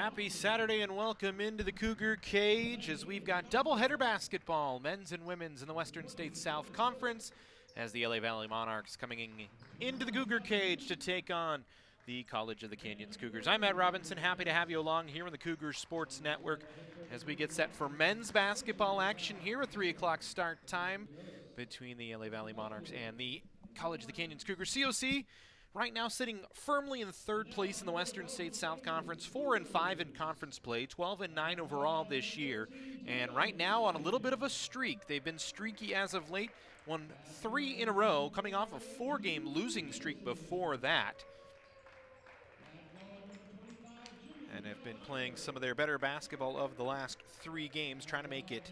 Happy Saturday and welcome into the Cougar Cage as we've got doubleheader basketball, men's and women's in the WSC-South Conference, as the LA Valley Monarchs coming into the Cougar Cage to take on the College of the Canyons Cougars. I'm Matt Robinson, happy to have you along here on the Cougars Sports Network as we get set for men's basketball action here at 3 o'clock start time between the LA Valley Monarchs and the College of the Canyons Cougars. COC right now sitting firmly in third place in the WSC-South Conference, 4-5 in conference play, 12-9 overall this year, and right now on a little bit of a streak. They've been streaky as of late, won 3 in a row, coming off a 4-game losing streak before that, and have been playing some of their better basketball of the last 3 games, trying to make it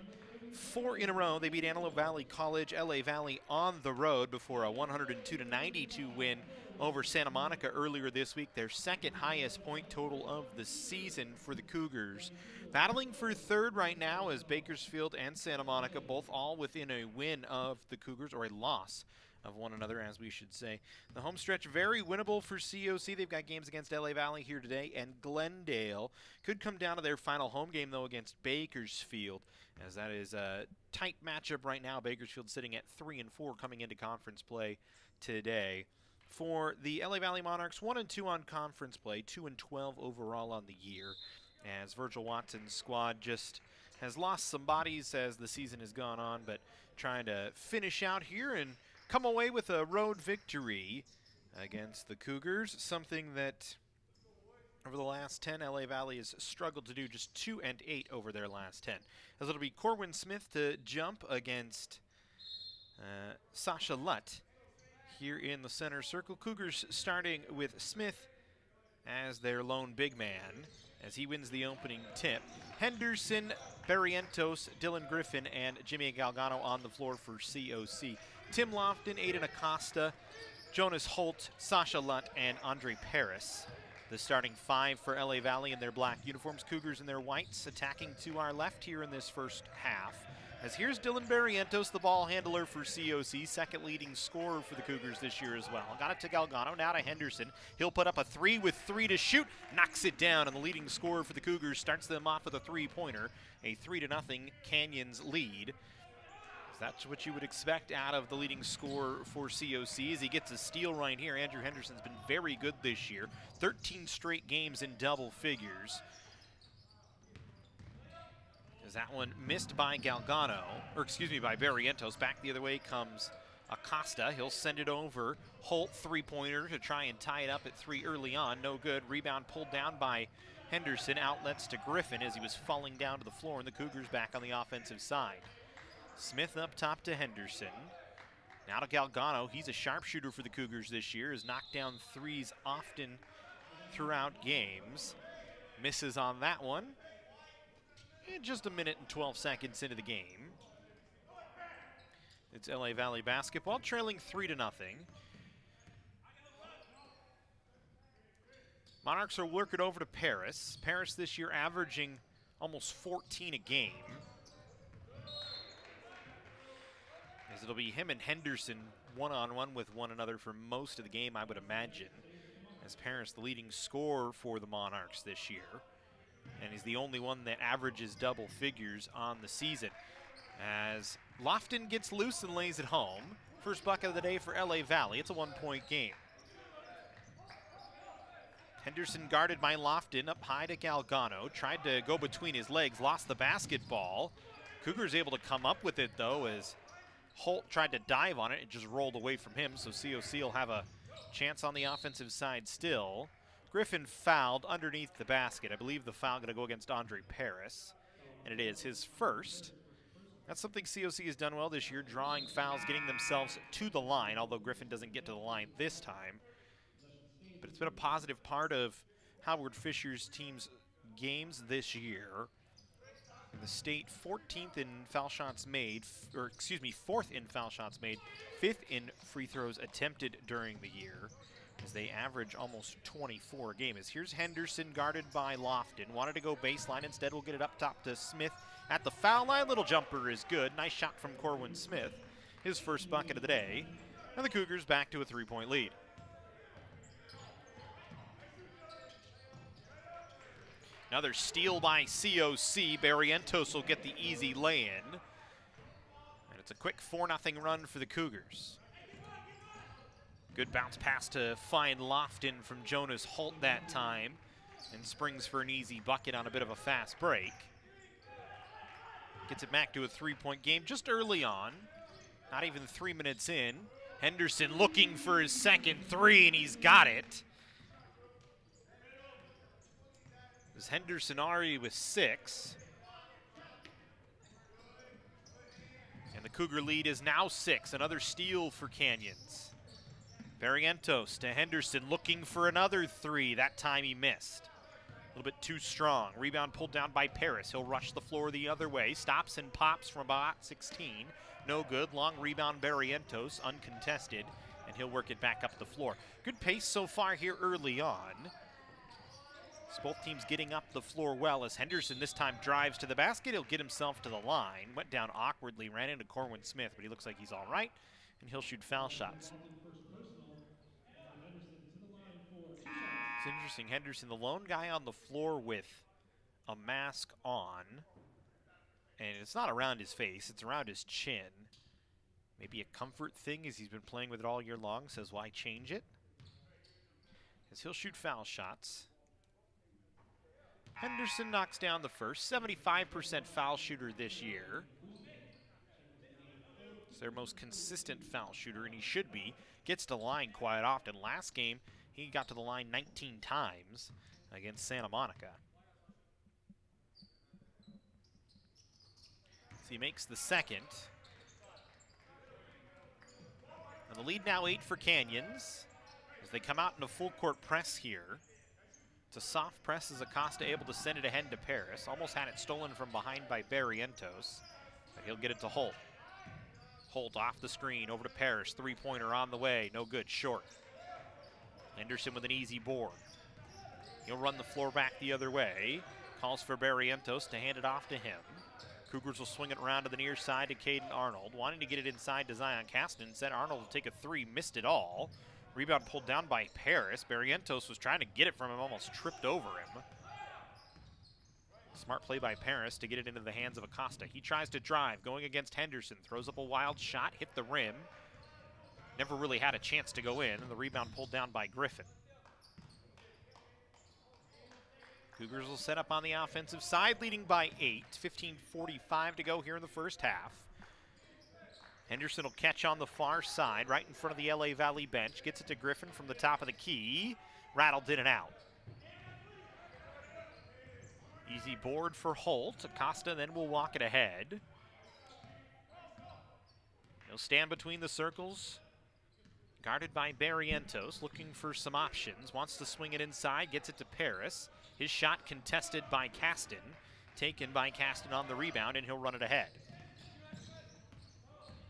4 in a row. They beat Antelope Valley College, LA Valley on the road before a 102-92 win over Santa Monica earlier this week, their second highest point total of the season for the Cougars. Battling for third right now is Bakersfield and Santa Monica, both all within a win of the Cougars, or a loss of one another, as we should say. The home stretch very winnable for COC. They've got games against LA Valley here today, and Glendale could come down to their final home game, though, against Bakersfield, as that is a tight matchup right now. Bakersfield sitting at 3-4 coming into conference play today. For the LA Valley Monarchs, 1-2 on conference play, 2-12 overall on the year, as Virgil Watson's squad just has lost some bodies as the season has gone on, but trying to finish out here and come away with a road victory against the Cougars, something that over the last 10, LA Valley has struggled to do, just 2-8 over their last 10. As it'll be Corwin Smith to jump against Sasha Lutt here in the center circle. Cougars starting with Smith as their lone big man as he wins the opening tip. Henderson, Barrientos, Dylan Griffin, and Jimmy Galgano on the floor for COC. Tim Lofton, Aiden Acosta, Jonas Holt, Sasha Lutt, and Andre Paris. The starting 5 for LA Valley in their black uniforms. Cougars in their whites attacking to our left here in this first half. As here's Dylan Barrientos, the ball handler for COC, second leading scorer for the Cougars this year as well. Got it to Galgano, now to Henderson. He'll put up a 3 with 3 to shoot, knocks it down, and the leading scorer for the Cougars starts them off with a 3-pointer, a 3-0 Canyons lead. That's what you would expect out of the leading scorer for COC as he gets a steal right here. Andrew Henderson's been very good this year, 13 straight games in double figures. That one missed by Galgano, or excuse me, by Barrientos. Back the other way comes Acosta. He'll send it over. Holt, 3-pointer to try and tie it up at 3 early on. No good. Rebound pulled down by Henderson. Outlets to Griffin as he was falling down to the floor, and the Cougars back on the offensive side. Smith up top to Henderson. Now to Galgano. He's a sharpshooter for the Cougars this year. Has knocked down threes often throughout games. Misses on that one. And just a minute and 12 seconds into the game. It's LA Valley basketball, trailing 3-0. Monarchs will work it over to Paris. Paris this year averaging almost 14 a game. As it'll be him and Henderson one-on-one with one another for most of the game, I would imagine. As Paris the leading scorer for the Monarchs this year. And he's the only one that averages double figures on the season. As Lofton gets loose and lays it home. First bucket of the day for LA Valley. It's a 1-point game. Henderson guarded by Lofton, up high to Galgano. Tried to go between his legs, lost the basketball. Cougars able to come up with it, though, as Holt tried to dive on it. It just rolled away from him, so COC will have a chance on the offensive side still. Griffin fouled underneath the basket. I believe the foul going to go against Andre Paris, and it is his first. That's something COC has done well this year, drawing fouls, getting themselves to the line, although Griffin doesn't get to the line this time. But it's been a positive part of Howard Fisher's team's games this year. In the state, 14th in foul shots made, or excuse me, 4th in foul shots made, 5th in free throws attempted during the year, as they average almost 24 a game. As here's Henderson guarded by Lofton. Wanted to go baseline. Instead, we'll get it up top to Smith at the foul line. Little jumper is good. Nice shot from Corwin Smith. His first bucket of the day. And the Cougars back to a 3-point lead. Another steal by COC. Barrientos will get the easy lay-in. And it's a quick 4-0 run for the Cougars. Good bounce pass to find Lofton from Jonas Holt that time. And springs for an easy bucket on a bit of a fast break. Gets it back to a 3-point game just early on. Not even 3 minutes in. Henderson looking for his second three, and he's got it. There's Henderson already with 6. And the Cougar lead is now 6. Another steal for Canyons. Barrientos to Henderson looking for another three. That time he missed. A little bit too strong. Rebound pulled down by Paris. He'll rush the floor the other way. Stops and pops from about 16. No good. Long rebound Barrientos, uncontested. And he'll work it back up the floor. Good pace so far here early on. So both teams getting up the floor well as Henderson this time drives to the basket. He'll get himself to the line. Went down awkwardly, ran into Corwin Smith, but he looks like he's all right. And he'll shoot foul shots. It's interesting, Henderson, the lone guy on the floor with a mask on, and it's not around his face, it's around his chin. Maybe a comfort thing as he's been playing with it all year long, says why change it? As he'll shoot foul shots. Henderson knocks down the first, 75% foul shooter this year. It's their most consistent foul shooter, and he should be. Gets to line quite often. Last game, he got to the line 19 times against Santa Monica. So he makes the second. And the lead now 8 for Canyons as they come out in a full court press here. It's a soft press as Acosta able to send it ahead to Paris. Almost had it stolen from behind by Barrientos, but he'll get it to Holt. Holt off the screen, over to Paris. Three-pointer on the way, no good, short. Henderson with an easy board. He'll run the floor back the other way. Calls for Barrientos to hand it off to him. Cougars will swing it around to the near side to Caden Arnold. Wanting to get it inside to Zion Caston. Said Arnold will take a three, missed it all. Rebound pulled down by Paris. Barrientos was trying to get it from him, almost tripped over him. Smart play by Paris to get it into the hands of Acosta. He tries to drive, going against Henderson. Throws up a wild shot, hit the rim. Never really had a chance to go in, and the rebound pulled down by Griffin. Cougars will set up on the offensive side, leading by 8. 15:45 to go here in the first half. Henderson will catch on the far side, right in front of the LA Valley bench. Gets it to Griffin from the top of the key. Rattled in and out. Easy board for Holt. Acosta then will walk it ahead. He'll stand between the circles. Guarded by Barrientos, looking for some options. Wants to swing it inside, gets it to Paris. His shot contested by Caston. Taken by Caston on the rebound, and he'll run it ahead.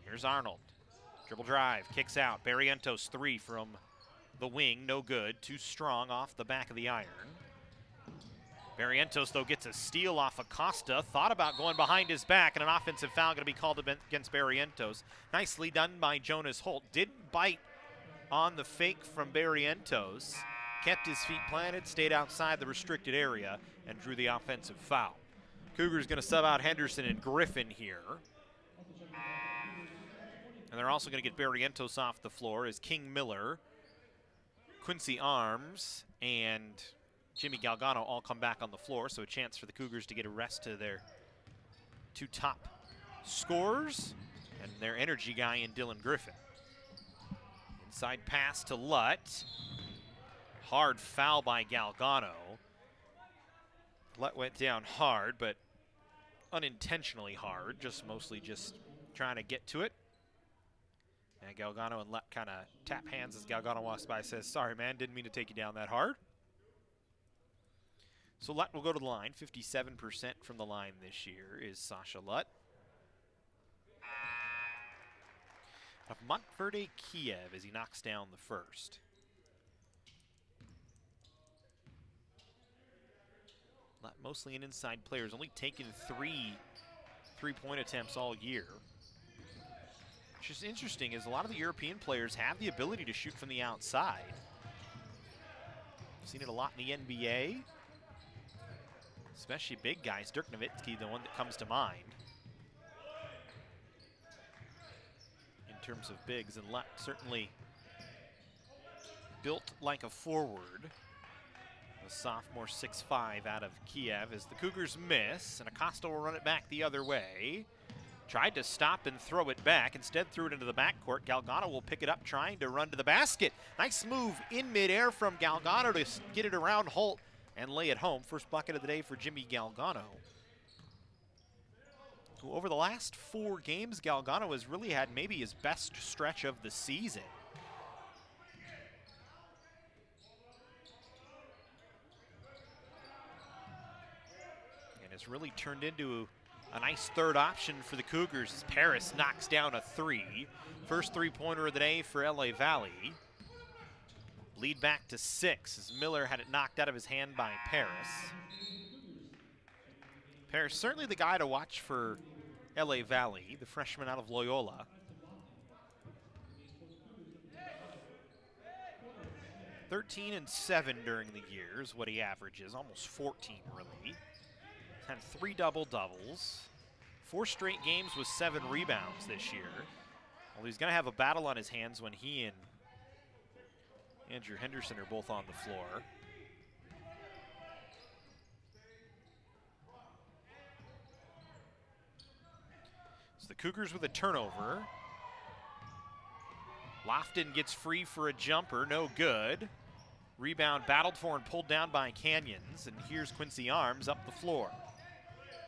Here's Arnold. Dribble drive, kicks out. Barrientos three from the wing, no good. Too strong off the back of the iron. Barrientos, though, gets a steal off Acosta. Thought about going behind his back, and an offensive foul going to be called against Barrientos. Nicely done by Jonas Holt. Didn't bite on the fake from Barrientos. Kept his feet planted, stayed outside the restricted area, and drew the offensive foul. Cougars going to sub out Henderson and Griffin here. And they're also going to get Barrientos off the floor as King Miller, Quincy Arms, and Jimmy Galgano all come back on the floor, so a chance for the Cougars to get a rest to their two top scorers and their energy guy in Dylan Griffin. Inside pass to Lutt. Hard foul by Galgano. Lutt went down hard, but unintentionally hard, mostly just trying to get to it. And Galgano and Lutt kind of tap hands as Galgano walks by, says, sorry, man, didn't mean to take you down that hard. So Lutt will go to the line. 57% from the line this year is Sasha Lutt. Of Montverde Kiev as he knocks down the first. Lutt mostly an inside player. He's only taken 3 three-point attempts all year. Which is interesting, is a lot of the European players have the ability to shoot from the outside. Seen it a lot in the NBA. Especially big guys. Dirk Nowitzki, the one that comes to mind in terms of bigs, and certainly built like a forward. A sophomore 6'5" out of Kiev as the Cougars miss, and Acosta will run it back the other way. Tried to stop and throw it back, instead threw it into the backcourt. Galgano will pick it up, trying to run to the basket. Nice move in midair from Galgano to get it around Holt and lay it home. First bucket of the day for Jimmy Galgano, who over the last 4 games, Galgano has really had maybe his best stretch of the season. And it's really turned into a nice third option for the Cougars as Paris knocks down a 3. First three-pointer of the day for LA Valley. Lead back to 6 as Miller had it knocked out of his hand by Paris. Paris certainly the guy to watch for LA Valley, the freshman out of Loyola. 13 and 7 during the year is what he averages, almost 14 really. Had 3 double-doubles, 4 straight games with 7 rebounds this year. Well, he's going to have a battle on his hands when he and Andrew Henderson are both on the floor. So the Cougars with a turnover. Lofton gets free for a jumper, no good. Rebound battled for and pulled down by Canyons, and here's Quincy Arms up the floor.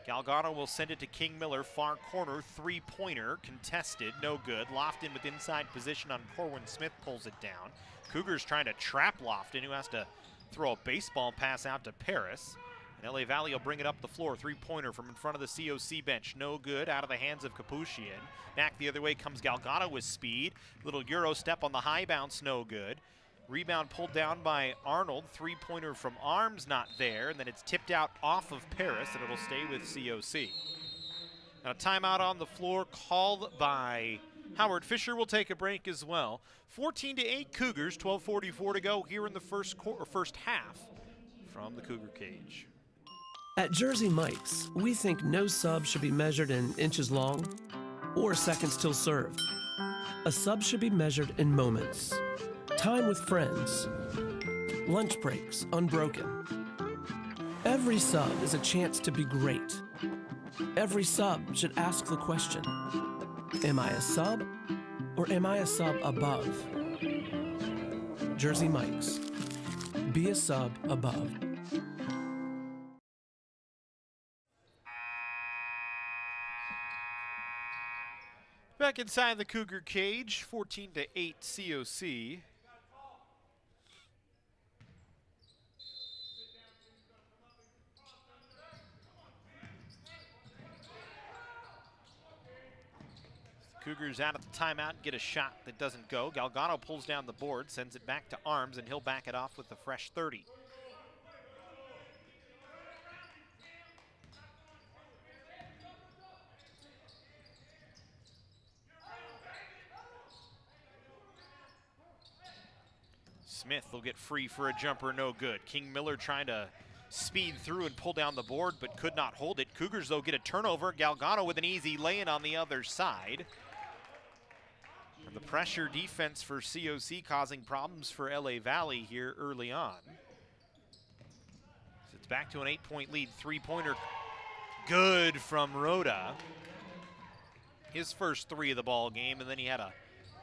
Galgano will send it to King Miller, far corner, three-pointer, contested, no good. Lofton with inside position on Corwin Smith pulls it down. Cougars trying to trap Lofton, who has to throw a baseball pass out to Paris. And LA Valley will bring it up the floor, three-pointer from in front of the COC bench, no good, out of the hands of Kapushian. Back the other way comes Galgano with speed. Little Euro step on the high bounce, no good. Rebound pulled down by Arnold. Three-pointer from Arms not there, and then it's tipped out off of Paris, and it'll stay with COC. Now, timeout on the floor called by Howard Fisher. Will take a break as well. 14-8 Cougars, 12:44 to go here in the first half from the Cougar cage. At Jersey Mike's, we think no sub should be measured in inches long or seconds till served. A sub should be measured in moments. Time with friends, lunch breaks unbroken. Every sub is a chance to be great. Every sub should ask the question, am I a sub or am I a sub above? Jersey Mike's, be a sub above. Back inside the Cougar cage, 14-8 COC. Cougars out at the timeout, get a shot that doesn't go. Galgano pulls down the board, sends it back to Arms, and he'll back it off with a fresh 30. Smith will get free for a jumper, no good. King Miller trying to speed through and pull down the board, but could not hold it. Cougars, though, get a turnover. Galgano with an easy lay-in on the other side. And the pressure defense for COC causing problems for LA Valley here early on. So it's back to an 8-point lead. Three-pointer good from Rhoda. His first 3 of the ball game, and then he had a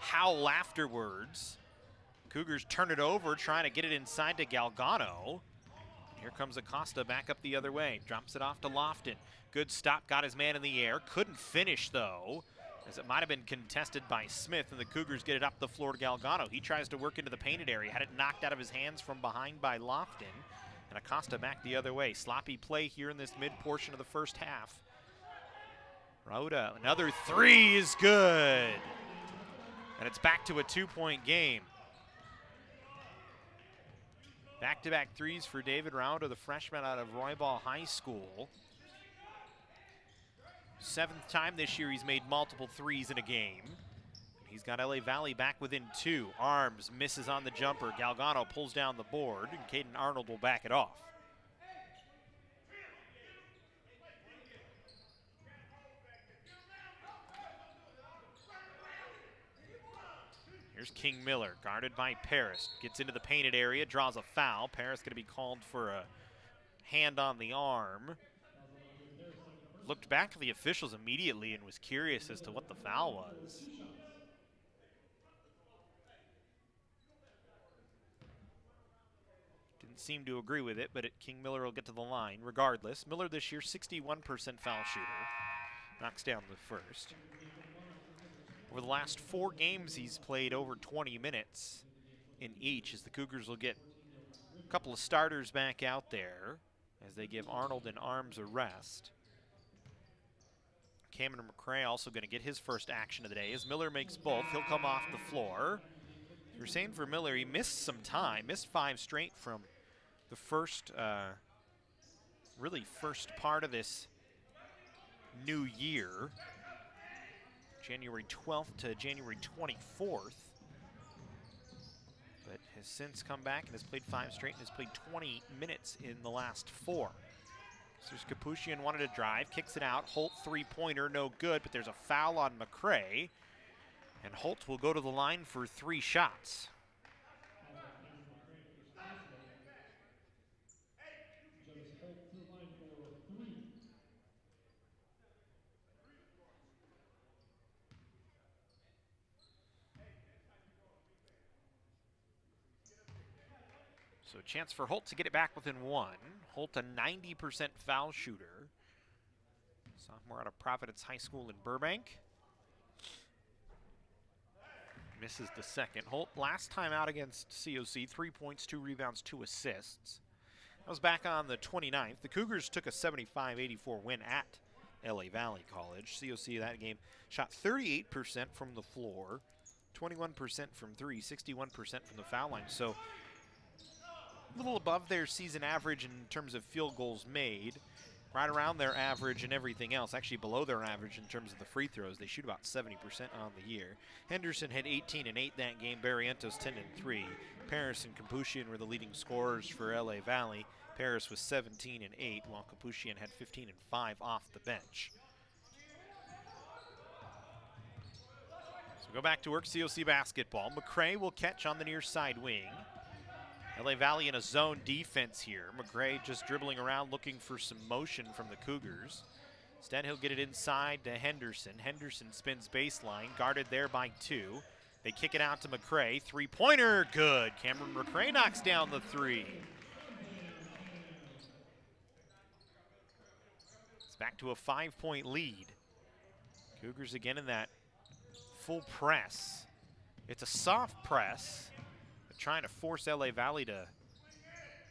howl afterwards. Cougars turn it over, trying to get it inside to Galgano. Here comes Acosta back up the other way. Drops it off to Lofton. Good stop, got his man in the air. Couldn't finish, though, as it might have been contested by Smith, and the Cougars get it up the floor to Galgano. He tries to work into the painted area. Had it knocked out of his hands from behind by Lofton. And Acosta back the other way. Sloppy play here in this mid-portion of the first half. Rhoda, another 3 is good. And it's back to a 2-point game. Back-to-back threes for David Rauda, the freshman out of Roybal High School. 7th time this year he's made multiple threes in a game. He's got LA Valley back within 2. Arms misses on the jumper. Galgano pulls down the board, and Caden Arnold will back it off. Here's King Miller, guarded by Paris. Gets into the painted area, draws a foul. Paris going to be called for a hand on the arm. Looked back at the officials immediately and was curious as to what the foul was. Didn't seem to agree with it, but King Miller will get to the line regardless. Miller this year, 61% foul shooter. Knocks down the first. Over the last 4 games, he's played over 20 minutes in each, as the Cougars will get a couple of starters back out there as they give Arnold and Arms a rest. Cameron McCray also going to get his first action of the day. As Miller makes both, he'll come off the floor. You're saying for Miller, he missed some time, missed 5 straight from the first, really first part of this new year. January 12th to January 24th. But has since come back and has played 5 straight and has played 20 minutes in the last 4. So there's Kapushian wanted to drive, kicks it out. Holt 3-pointer, no good, but there's a foul on McCray. And Holt will go to the line for 3 shots. So a chance for Holt to get it back within 1. Holt, a 90% foul shooter. Sophomore out of Providence High School in Burbank. Misses the second. Holt, last time out against COC, 3 points, 2 rebounds, 2 assists. That was back on the 29th. The Cougars took a 75-84 win at LA Valley College. COC that game shot 38% from the floor, 21% from 3, 61% from the foul line. So a little above their season average in terms of field goals made, right around their average and everything else, actually below their average in terms of the free throws. They shoot about 70% on the year. Henderson had 18 and 8 that game, Barrientos 10 and 3. Paris and Kapushian were the leading scorers for LA Valley. Paris was 17 and 8, while Kapushian had 15 and 5 off the bench. So go back to work, COC basketball. McCray will catch on the near side wing. LA Valley in a zone defense here. McCray just dribbling around looking for some motion from the Cougars. Instead, he'll get it inside to Henderson. Henderson spins baseline, guarded there by 2. They kick it out to McCray. 3-pointer, good. Cameron McCray knocks down the 3. It's back to a 5-point lead. Cougars again in that full press. It's a soft press, trying to force LA Valley to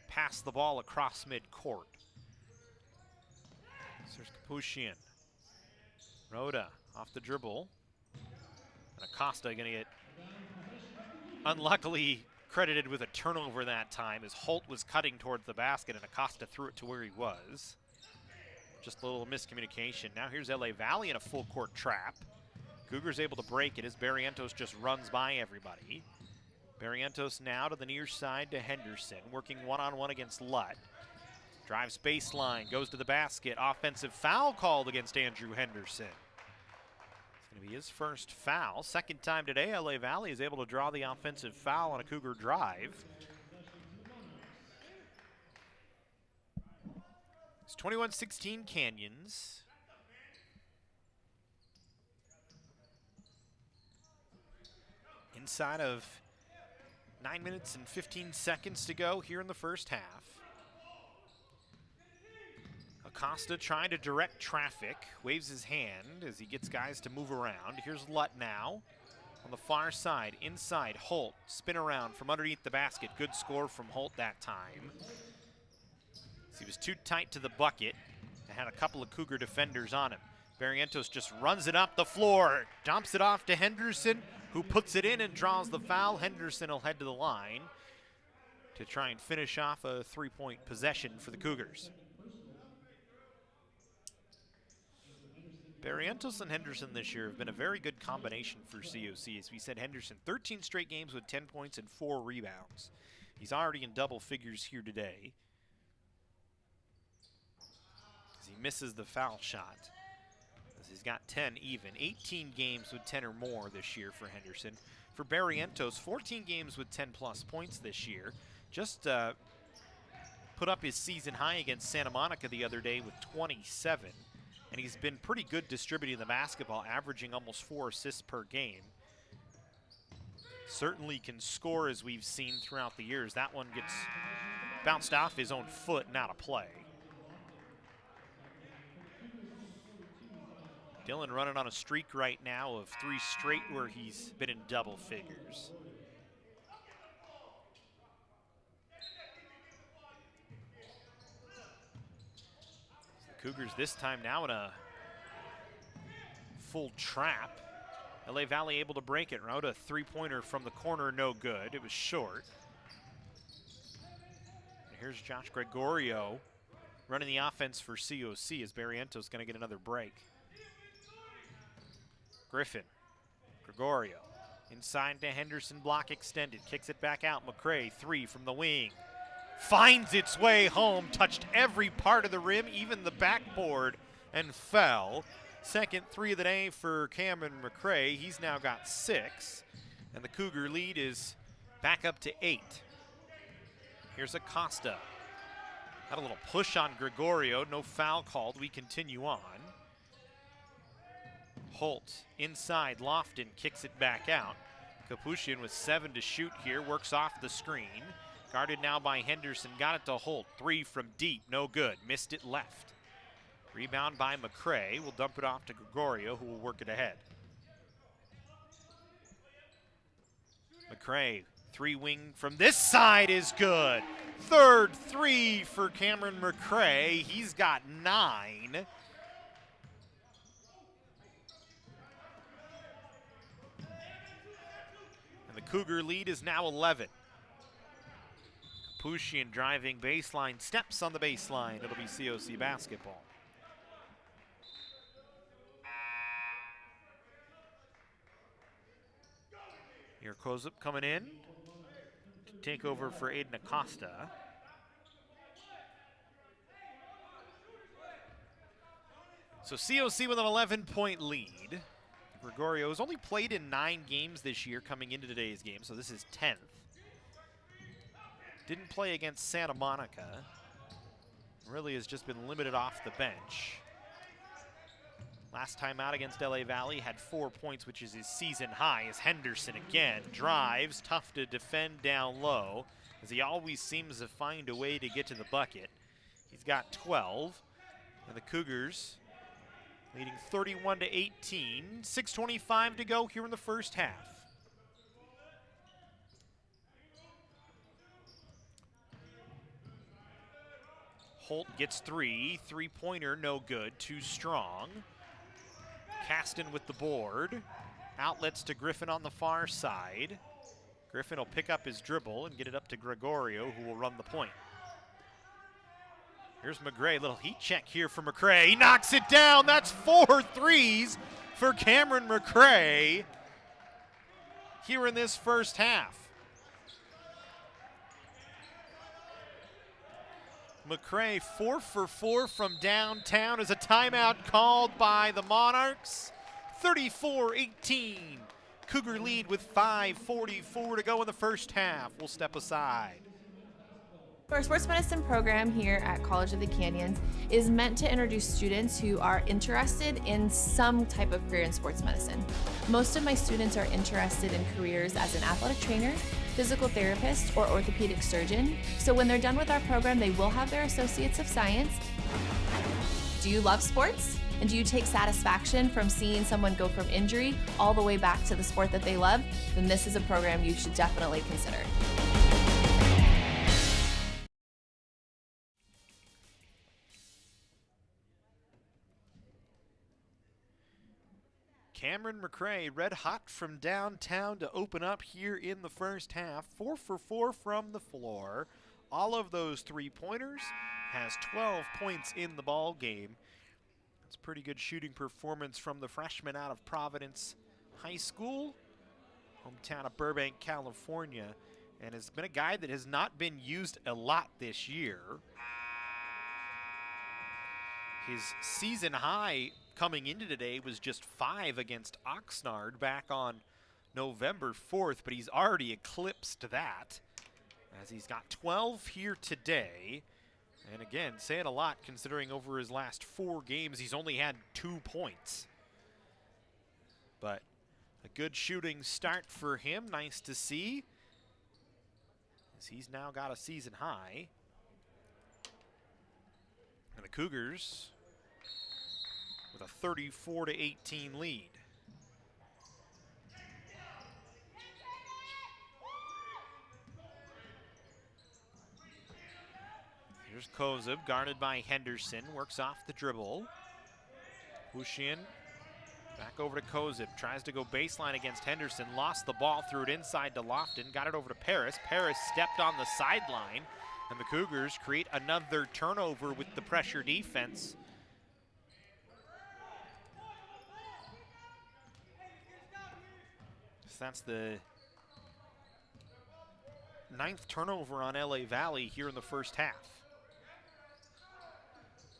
pass the ball across midcourt. So there's Kapushian. Rhoda off the dribble. And Acosta gonna get unluckily credited with a turnover that time as Holt was cutting towards the basket and Acosta threw it to where he was. Just a little miscommunication. Now here's LA Valley in a full court trap. Cougars able to break it as Barrientos just runs by everybody. Barrientos now to the near side to Henderson, working one-on-one against Lutt. Drives baseline, goes to the basket. Offensive foul called against Andrew Henderson. It's going to be his first foul. Second time today, LA Valley is able to draw the offensive foul on a Cougar drive. It's 21-16 Canyons. Inside of 9 minutes and 15 seconds to go here in the first half. Acosta trying to direct traffic, waves his hand as he gets guys to move around. Here's Lutt now on the far side, inside Holt, spin around from underneath the basket. Good score from Holt that time. So he was too tight to the bucket and had a couple of Cougar defenders on him. Barrientos just runs it up the floor, dumps it off to Henderson, who puts it in and draws the foul. Henderson will head to the line to try and finish off a 3-point possession for the Cougars. Barrientos and Henderson this year have been a very good combination for COC. As we said, Henderson 13 straight games with 10 points and 4 rebounds. He's already in double figures here today as he misses the foul shot. As he's got 10 even. 18 games with 10 or more this year for Henderson. for Barrientos. 14 games with 10-plus points this year. Just put up his season high against Santa Monica the other day with 27. And he's been pretty good distributing the basketball, averaging almost 4 assists per game. Certainly can score, as we've seen throughout the years. That one gets bounced off his own foot and out of play. Dylan running on a streak right now of 3 straight where he's been in double figures. The Cougars this time now in a full trap. LA Valley able to break it. Rode a 3-pointer from the corner, no good. It was short. And here's Josh Gregorio running the offense for COC as Barrientos going to get another break. Griffin, Gregorio, inside to Henderson, block extended, kicks it back out. McCray, 3 from the wing. Finds its way home, touched every part of the rim, even the backboard, and fell. Second 3 of the day for Cameron McCray. He's now got 6, and the Cougar lead is back up to 8. Here's Acosta. Got a little push on Gregorio, no foul called. We continue on. Holt inside, Lofton kicks it back out. Kapushian with 7 to shoot here, works off the screen. Guarded now by Henderson, got it to Holt. 3 from deep, no good, missed it left. Rebound by McCray, will dump it off to Gregorio, who will work it ahead. McCray, 3-wing from this side is good. Third 3 for Cameron McCray, he's got 9. And the Cougar lead is now 11. Pushian driving baseline, steps on the baseline. It'll be COC basketball. Here Kozub coming in to take over for Aiden Acosta. So COC with an 11-point lead. Gregorio has only played in 9 games this year coming into today's game, so this is 10th. Didn't play against Santa Monica. Really has just been limited off the bench. Last time out against LA Valley had 4 points, which is his season high, as Henderson again drives, tough to defend down low, as he always seems to find a way to get to the bucket. He's got 12, and the Cougars leading 31-18, 6:25 to go here in the first half. Holt gets 3, 3-pointer, no good, too strong. Caston with the board. Outlets to Griffin on the far side. Griffin will pick up his dribble and get it up to Gregorio, who will run the point. Here's McGray, little heat check here for McCray. He knocks it down, that's 4 threes for Cameron McCray here in this first half. McCray 4 for 4 from downtown as a timeout called by the Monarchs. 34-18. Cougar lead with 5:44 to go in the first half. We'll step aside. Our sports medicine program here at College of the Canyons is meant to introduce students who are interested in some type of career in sports medicine. Most of my students are interested in careers as an athletic trainer, physical therapist, or orthopedic surgeon. So when they're done with our program, they will have their Associates of Science. Do you love sports? And do you take satisfaction from seeing someone go from injury all the way back to the sport that they love? Then this is a program you should definitely consider. Cameron McCray, red hot from downtown to open up here in the first half. 4 for 4 from the floor. All of those 3-pointers, has 12 points in the ball game. It's a pretty good shooting performance from the freshman out of Providence High School, hometown of Burbank, California, and has been a guy that has not been used a lot this year. His season high coming into today was just 5 against Oxnard back on November 4th, but he's already eclipsed that as he's got 12 here today. And again, saying a lot considering over his last 4 games, he's only had 2 points. But a good shooting start for him, nice to see, as he's now got a season high. And the Cougars with a 34-18 lead. Here's Kozub, guarded by Henderson, works off the dribble. Hushian back over to Kozub, tries to go baseline against Henderson, lost the ball, threw it inside to Lofton, got it over to Paris. Paris stepped on the sideline, and the Cougars create another turnover with the pressure defense. So that's the 9th turnover on LA Valley here in the first half.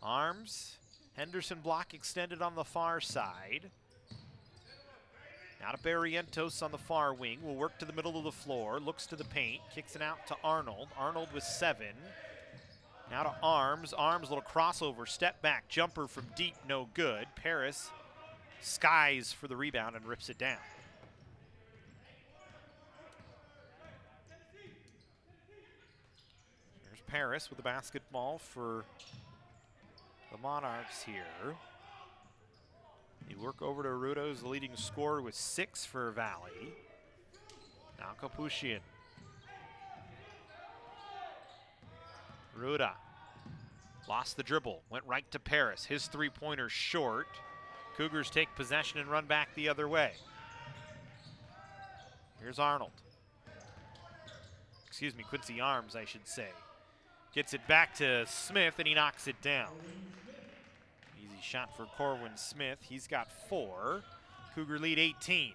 Arms, Henderson block extended on the far side. Now to Barrientos on the far wing, will work to the middle of the floor, looks to the paint, kicks it out to Arnold. Arnold with 7. Now to Arms, Arms little crossover, step back, jumper from deep, no good. Paris skies for the rebound and rips it down. There's Paris with the basketball for the Monarchs here. You work over to Rudo, who's the leading scorer with 6 for Valley. Now Kapushian. Ruda lost the dribble, went right to Paris. His 3-pointer short. Cougars take possession and run back the other way. Here's Arnold. Excuse me, Quincy Arms, I should say. Gets it back to Smith, and he knocks it down. Easy shot for Corwin Smith. He's got 4. Cougar lead 18.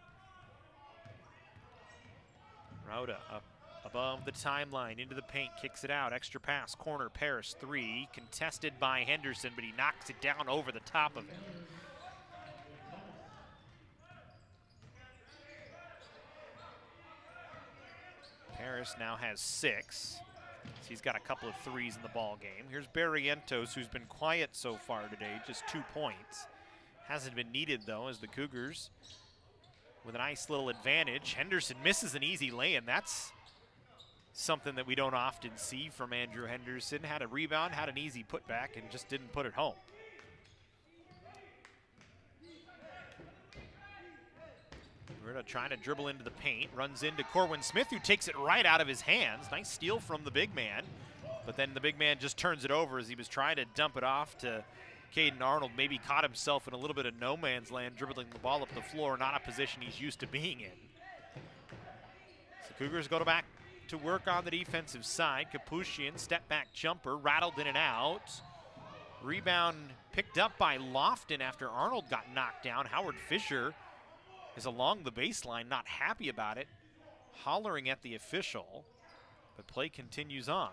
Rhoda up above the timeline, into the paint, kicks it out. Extra pass, corner, Paris 3. Contested by Henderson, but he knocks it down over the top of it. Paris now has 6. So he's got a couple of 3s in the ball game. Here's Barrientos, who's been quiet so far today, just 2 points. Hasn't been needed, though, as the Cougars with a nice little advantage. Henderson misses an easy lay-in. That's something that we don't often see from Andrew Henderson. Had a rebound, had an easy putback, and just didn't put it home. We're trying to dribble into the paint, runs into Corwin Smith, who takes it right out of his hands. Nice steal from the big man, but then the big man just turns it over as he was trying to dump it off to Caden Arnold. Maybe caught himself in a little bit of no man's land, dribbling the ball up the floor, not a position he's used to being in. So Cougars go back to work on the defensive side. Kapushian, step back jumper, rattled in and out. Rebound picked up by Lofton after Arnold got knocked down. Howard Fisher is along the baseline, not happy about it, hollering at the official, but play continues on.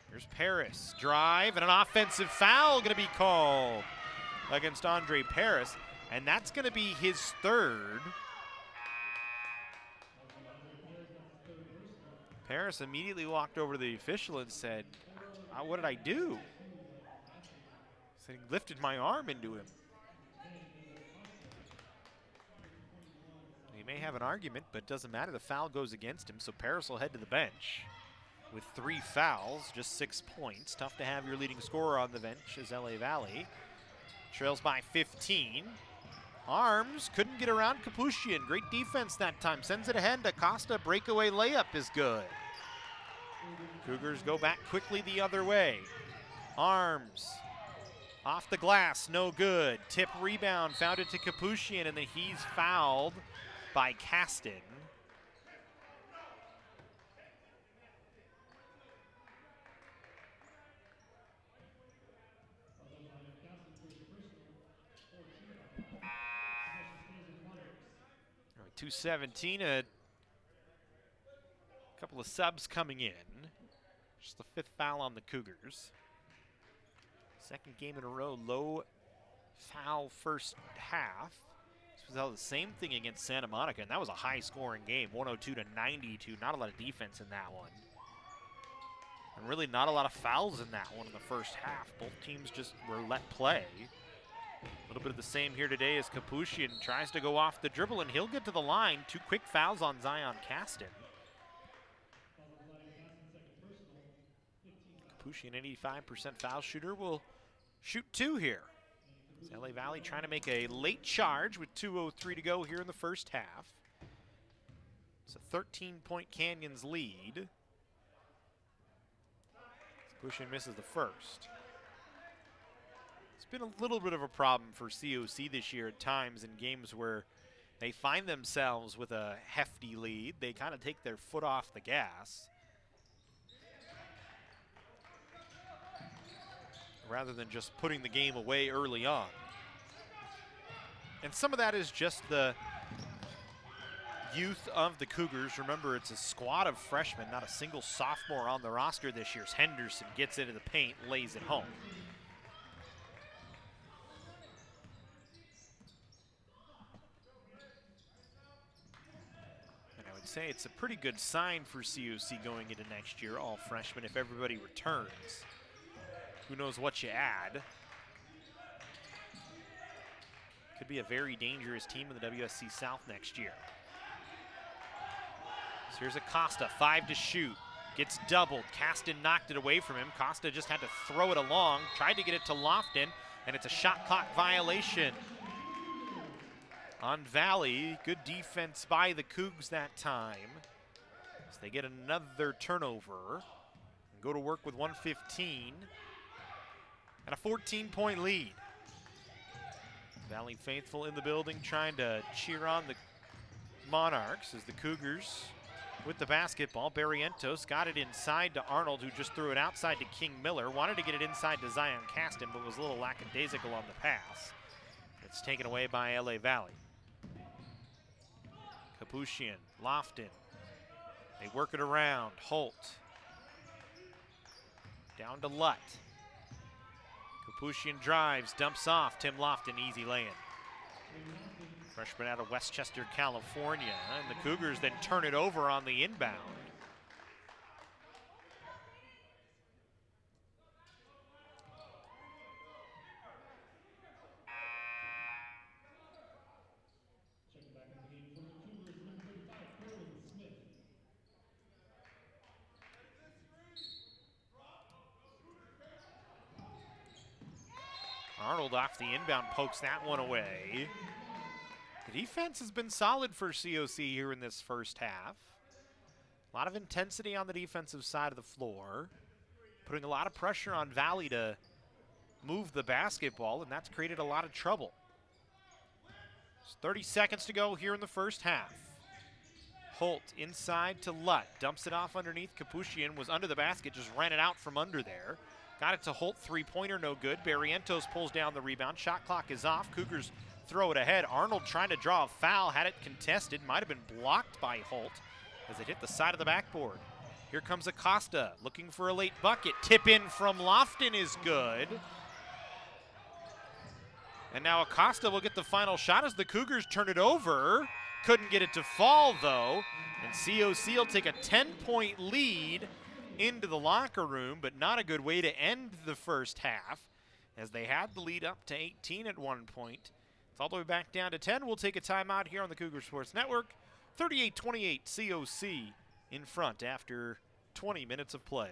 Here's Paris, drive, and an offensive foul gonna be called against Andre Paris, and that's gonna be his 3rd. Paris immediately walked over to the official and said, what did I do? He said he lifted my arm into him. He may have an argument, but it doesn't matter. The foul goes against him, so Paris will head to the bench with 3 fouls, just 6 points. Tough to have your leading scorer on the bench as LA Valley trails by 15. Arms couldn't get around Kapushian. Great defense that time. Sends it ahead. Acosta breakaway layup is good. Cougars go back quickly the other way. Arms off the glass, no good. Tip rebound, found it to Kapushian, and then he's fouled by Caston. All right, 2:17, a couple of subs coming in. Just the 5th foul on the Cougars. 2nd game in a row, low foul first half. saw the same thing against Santa Monica, and that was a high-scoring game, 102-92. Not a lot of defense in that one. And really not a lot of fouls in that one in the first half. Both teams just were let play. A little bit of the same here today as Capuchin tries to go off the dribble, and he'll get to the line. 2 quick fouls on Zion Caston. Capuchin, an 85% foul shooter, will shoot 2 here. It's LA Valley trying to make a late charge with 2:03 to go here in the first half. It's a 13-point Canyons lead. Capuchin misses the first. It's been a little bit of a problem for COC this year at times in games where they find themselves with a hefty lead. They kind of take their foot off the gas, rather than just putting the game away early on. And some of that is just the youth of the Cougars. Remember, it's a squad of freshmen, not a single sophomore on the roster this year. Henderson gets into the paint, lays it home. And I would say it's a pretty good sign for COC going into next year, all freshmen, if everybody returns. Who knows what you add? Could be a very dangerous team in the WSC-South next year. So here's Acosta, 5 to shoot. Gets doubled. Caston knocked it away from him. Costa just had to throw it along. Tried to get it to Lofton, and it's a shot clock violation on Valley. Good defense by the Cougs that time. So they get another turnover and go to work with 1:15. And a 14-point lead. Valley faithful in the building trying to cheer on the Monarchs as the Cougars with the basketball. Barrientos got it inside to Arnold, who just threw it outside to King Miller. Wanted to get it inside to Zion Caston, but was a little lackadaisical on the pass. It's taken away by LA Valley. Capuchin, Lofton. They work it around. Holt. Down to Lutt. Capuchin drives, dumps off. Tim Lofton, easy lay-in. Freshman out of Westchester, California. And the Cougars then turn it over on the inbound. Arnold off the inbound pokes that one away. The defense has been solid for COC here in this first half. A lot of intensity on the defensive side of the floor, putting a lot of pressure on Valley to move the basketball, and that's created a lot of trouble. There's 30 seconds to go here in the first half. Holt inside to Lutt, dumps it off underneath. Capuchin was under the basket, just ran it out from under there. Got it to Holt, 3-pointer, no good. Barrientos pulls down the rebound. Shot clock is off. Cougars throw it ahead. Arnold trying to draw a foul, had it contested. Might have been blocked by Holt as it hit the side of the backboard. Here comes Acosta looking for a late bucket. Tip in from Lofton is good. And now Acosta will get the final shot as the Cougars turn it over. Couldn't get it to fall though. And COC will take a 10-point lead into the locker room, but not a good way to end the first half, as they had the lead up to 18 at one point. It's all the way back down to 10. We'll take a timeout here on the Cougar Sports Network. 38-28 COC in front after 20 minutes of play.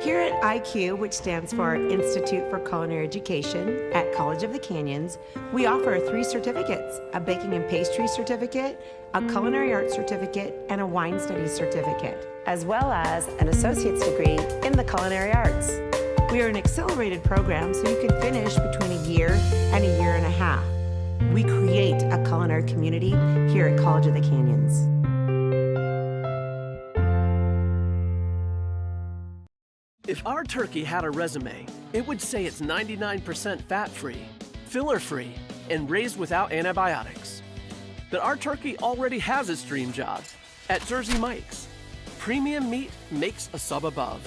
Here at IQ, which stands for Institute for Culinary Education at College of the Canyons, we offer 3 certificates: a baking and pastry certificate, a culinary arts certificate, and a wine studies certificate, as well as an associate's degree in the culinary arts. We are an accelerated program, so you can finish between a year and a year and a half. We create a culinary community here at College of the Canyons. If our turkey had a resume, it would say it's 99% fat-free, filler-free, and raised without antibiotics. But our turkey already has its dream job at Jersey Mike's. Premium meat makes a sub above.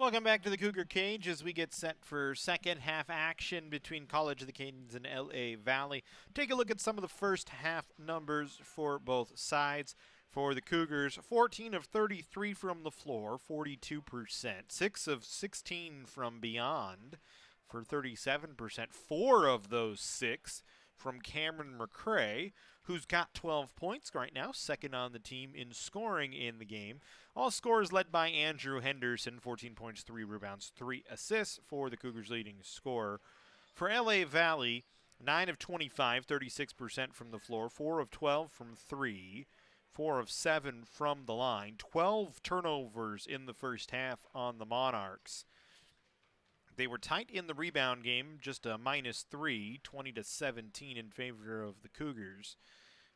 Welcome back to the Cougar Cage as we get set for second half action between College of the Canyons and LA Valley. Take a look at some of the first half numbers for both sides. For the Cougars, 14 of 33 from the floor, 42%. 6 of 16 from beyond for 37%. 4 of those 6 from Cameron McCrae, who's got 12 points right now, second on the team in scoring in the game. All scores led by Andrew Henderson, 14 points, 3 rebounds, 3 assists for the Cougars' leading scorer. For LA Valley, 9 of 25, 36% from the floor, 4 of 12 from 3, 4 of 7 from the line, 12 turnovers in the first half on the Monarchs. They were tight in the rebound game, just a -3, 20-17 in favor of the Cougars.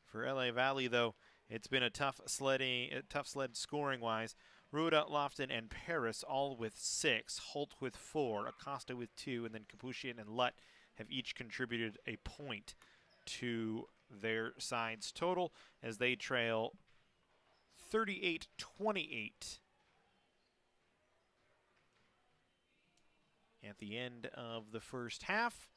For LA Valley, though, it's been a tough sled scoring-wise. Ruda, Lofton, and Paris all with 6, Holt with 4, Acosta with 2, and then Kapushian and Lutt have each contributed a point to their side's total as they trail 38-28 at the end of the first half.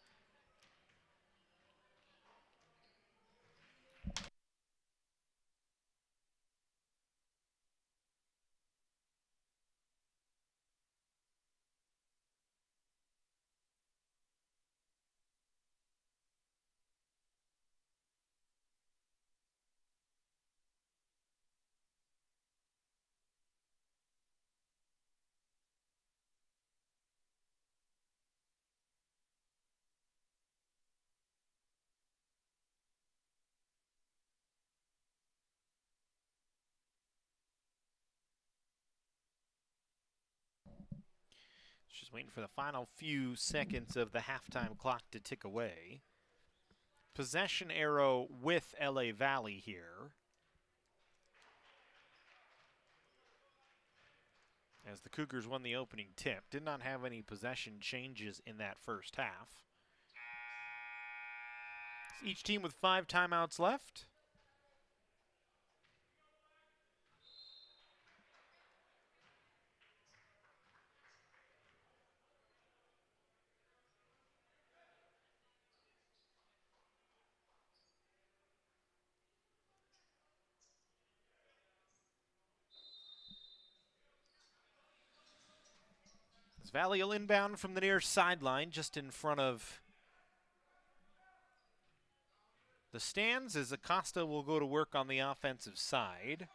Just waiting for the final few seconds of the halftime clock to tick away. Possession arrow with LA Valley here, as the Cougars won the opening tip. Did not have any possession changes in that first half. Each team with 5 timeouts left. Valley will inbound from the near sideline, just in front of the stands, as Acosta will go to work on the offensive side.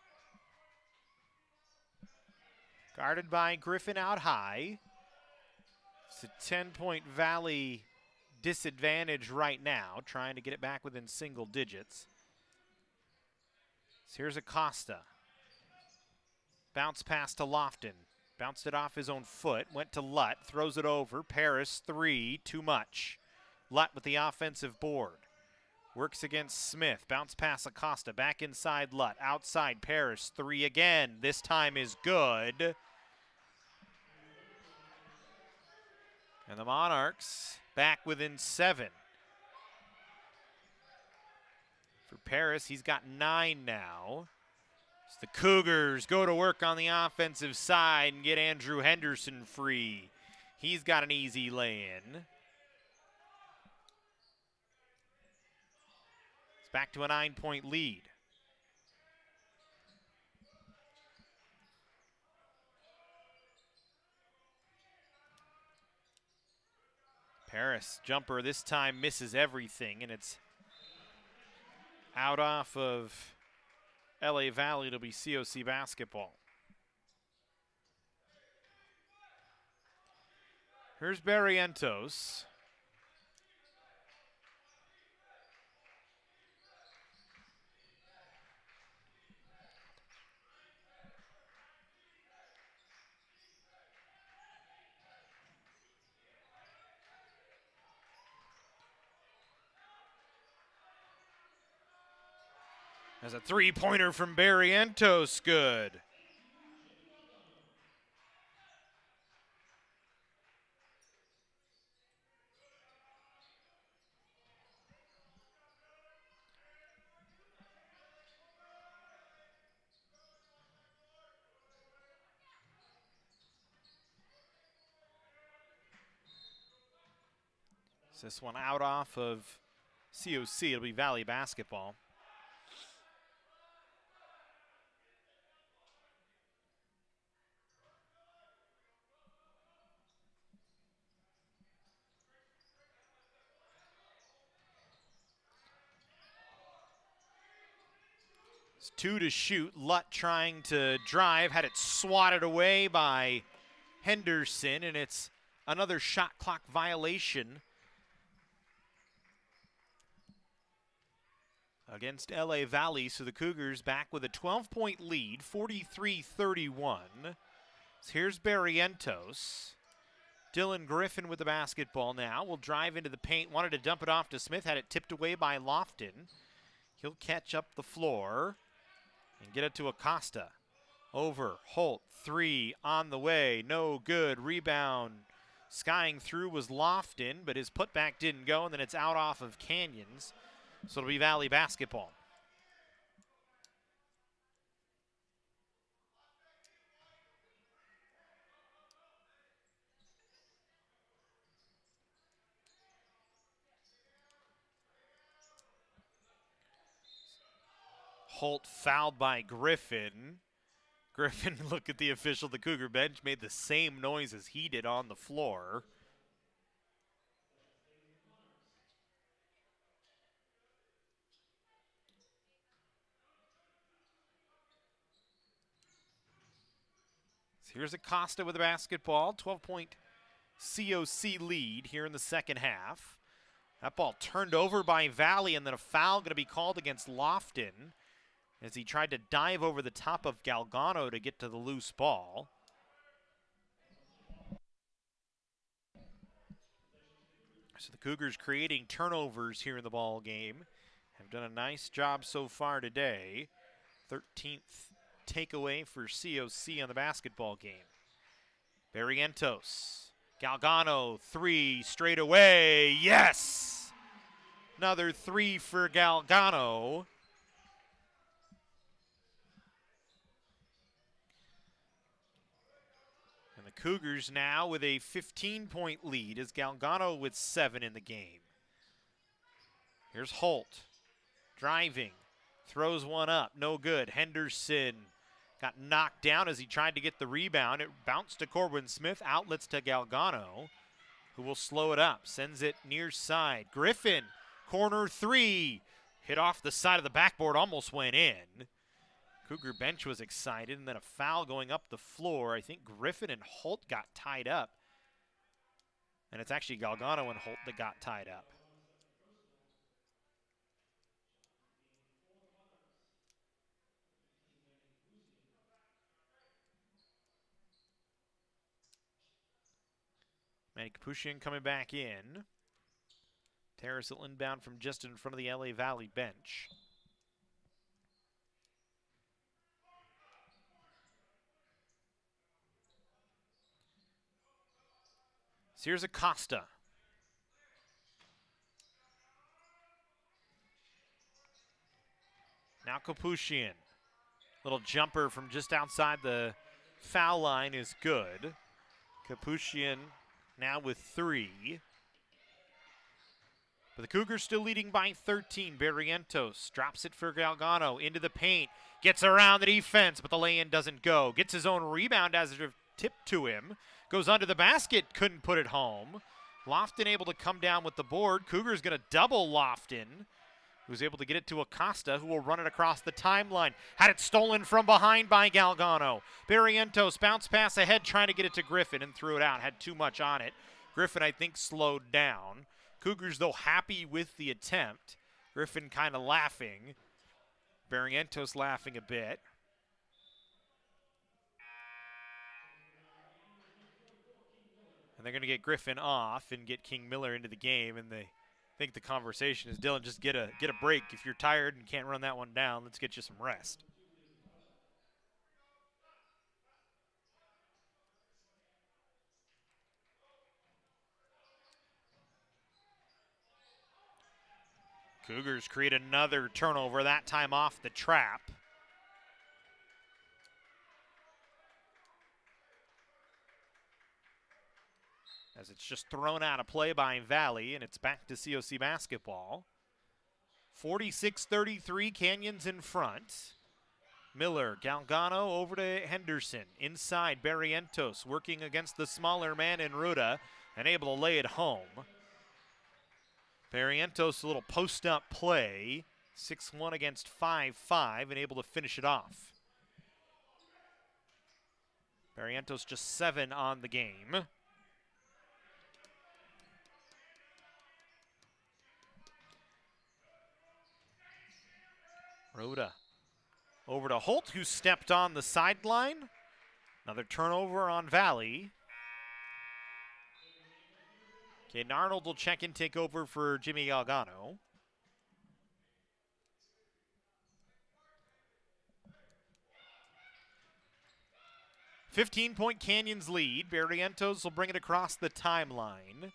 Guarded by Griffin out high. It's a 10-point Valley disadvantage right now, trying to get it back within single digits. So here's Acosta. Bounce pass to Lofton. Bounced it off his own foot, went to Lutt, throws it over. Paris, 3, too much. Lutt with the offensive board. Works against Smith. Bounce pass Acosta, back inside Lutt. Outside Paris, 3 again. This time is good. And the Monarchs back within 7. For Paris, he's got 9 now. The Cougars go to work on the offensive side and get Andrew Henderson free. He's got an easy lay-in. It's back to a 9-point lead. Paris jumper this time misses everything, and it's out off of LA Valley. It'll be COC basketball. Here's Barrientos. As a 3-pointer from Barrientos, good. So this one out off of COC. It'll be Valley basketball. It's 2 to shoot. Lutt trying to drive, had it swatted away by Henderson, and it's another shot clock violation against LA Valley. So the Cougars back with a 12-point lead, 43-31. So here's Barrientos. Dylan Griffin with the basketball now. Will drive into the paint, wanted to dump it off to Smith, had it tipped away by Lofton. He'll catch up the floor and get it to Acosta. Over, Holt, 3 on the way, no good. Rebound, skying through was Lofton, but his putback didn't go, and then it's out off of Canyons. So it'll be Valley basketball. Holt fouled by Griffin. Griffin, look at the official, the Cougar bench, made the same noise as he did on the floor. So here's Acosta with the basketball, 12-point COC lead here in the second half. That ball turned over by Valley, and then a foul going to be called against Lofton as he tried to dive over the top of Galgano to get to the loose ball. So the Cougars creating turnovers here in the ball game. Have done a nice job so far today. 13th takeaway for COC on the basketball game. Barrientos. Galgano, 3 straight away. Yes! Another 3 for Galgano. And the Cougars now with a 15-point lead as Galgano with 7 in the game. Here's Holt driving, throws one up, no good. Henderson got knocked down as he tried to get the rebound. It bounced to Corbin Smith, outlets to Galgano, who will slow it up, sends it near side. Griffin, corner 3, hit off the side of the backboard, almost went in. Cougar bench was excited, and then a foul going up the floor. I think Griffin and Holt got tied up. And it's actually Galgano and Holt that got tied up. Manny Kapushian coming back in. Terrace will inbound from just in front of the LA Valley bench. So here's Acosta. Now Kapushian. Little jumper from just outside the foul line is good. Kapushian now with 3. But the Cougars still leading by 13. Barrientos drops it for Galgano into the paint. Gets around the defense, but the lay-in doesn't go. Gets his own rebound as it tipped to him. Goes under the basket, couldn't put it home. Lofton able to come down with the board. Cougars going to double Lofton, who's able to get it to Acosta, who will run it across the timeline. Had it stolen from behind by Galgano. Barrientos bounce pass ahead, trying to get it to Griffin, and threw it out. Had too much on it. Griffin, I think, slowed down. Cougars, though, happy with the attempt. Griffin kind of laughing. Barrientos laughing a bit. And they're going to get Griffin off and get King Miller into the game, and they think the conversation is, Dylan, just get a break. If you're tired and can't run that one down, let's get you some rest. Cougars create another turnover, that time off the trap. as it's just thrown out of play by Valley, and it's back to COC basketball. 46-33, Canyons in front. Miller, Galgano over to Henderson. Inside, Barrientos working against the smaller man in Ruda and able to lay it home. Barrientos, a little post-up play. 6-1 against 5-5 and able to finish it off. Barrientos just 7 on the game. Ruda over to Holt, who stepped on the sideline. Another turnover on Valley. Caden Arnold will check and take over for Jimmy Galgano. "15-point Canyons lead. Barrientos will bring it across the timeline.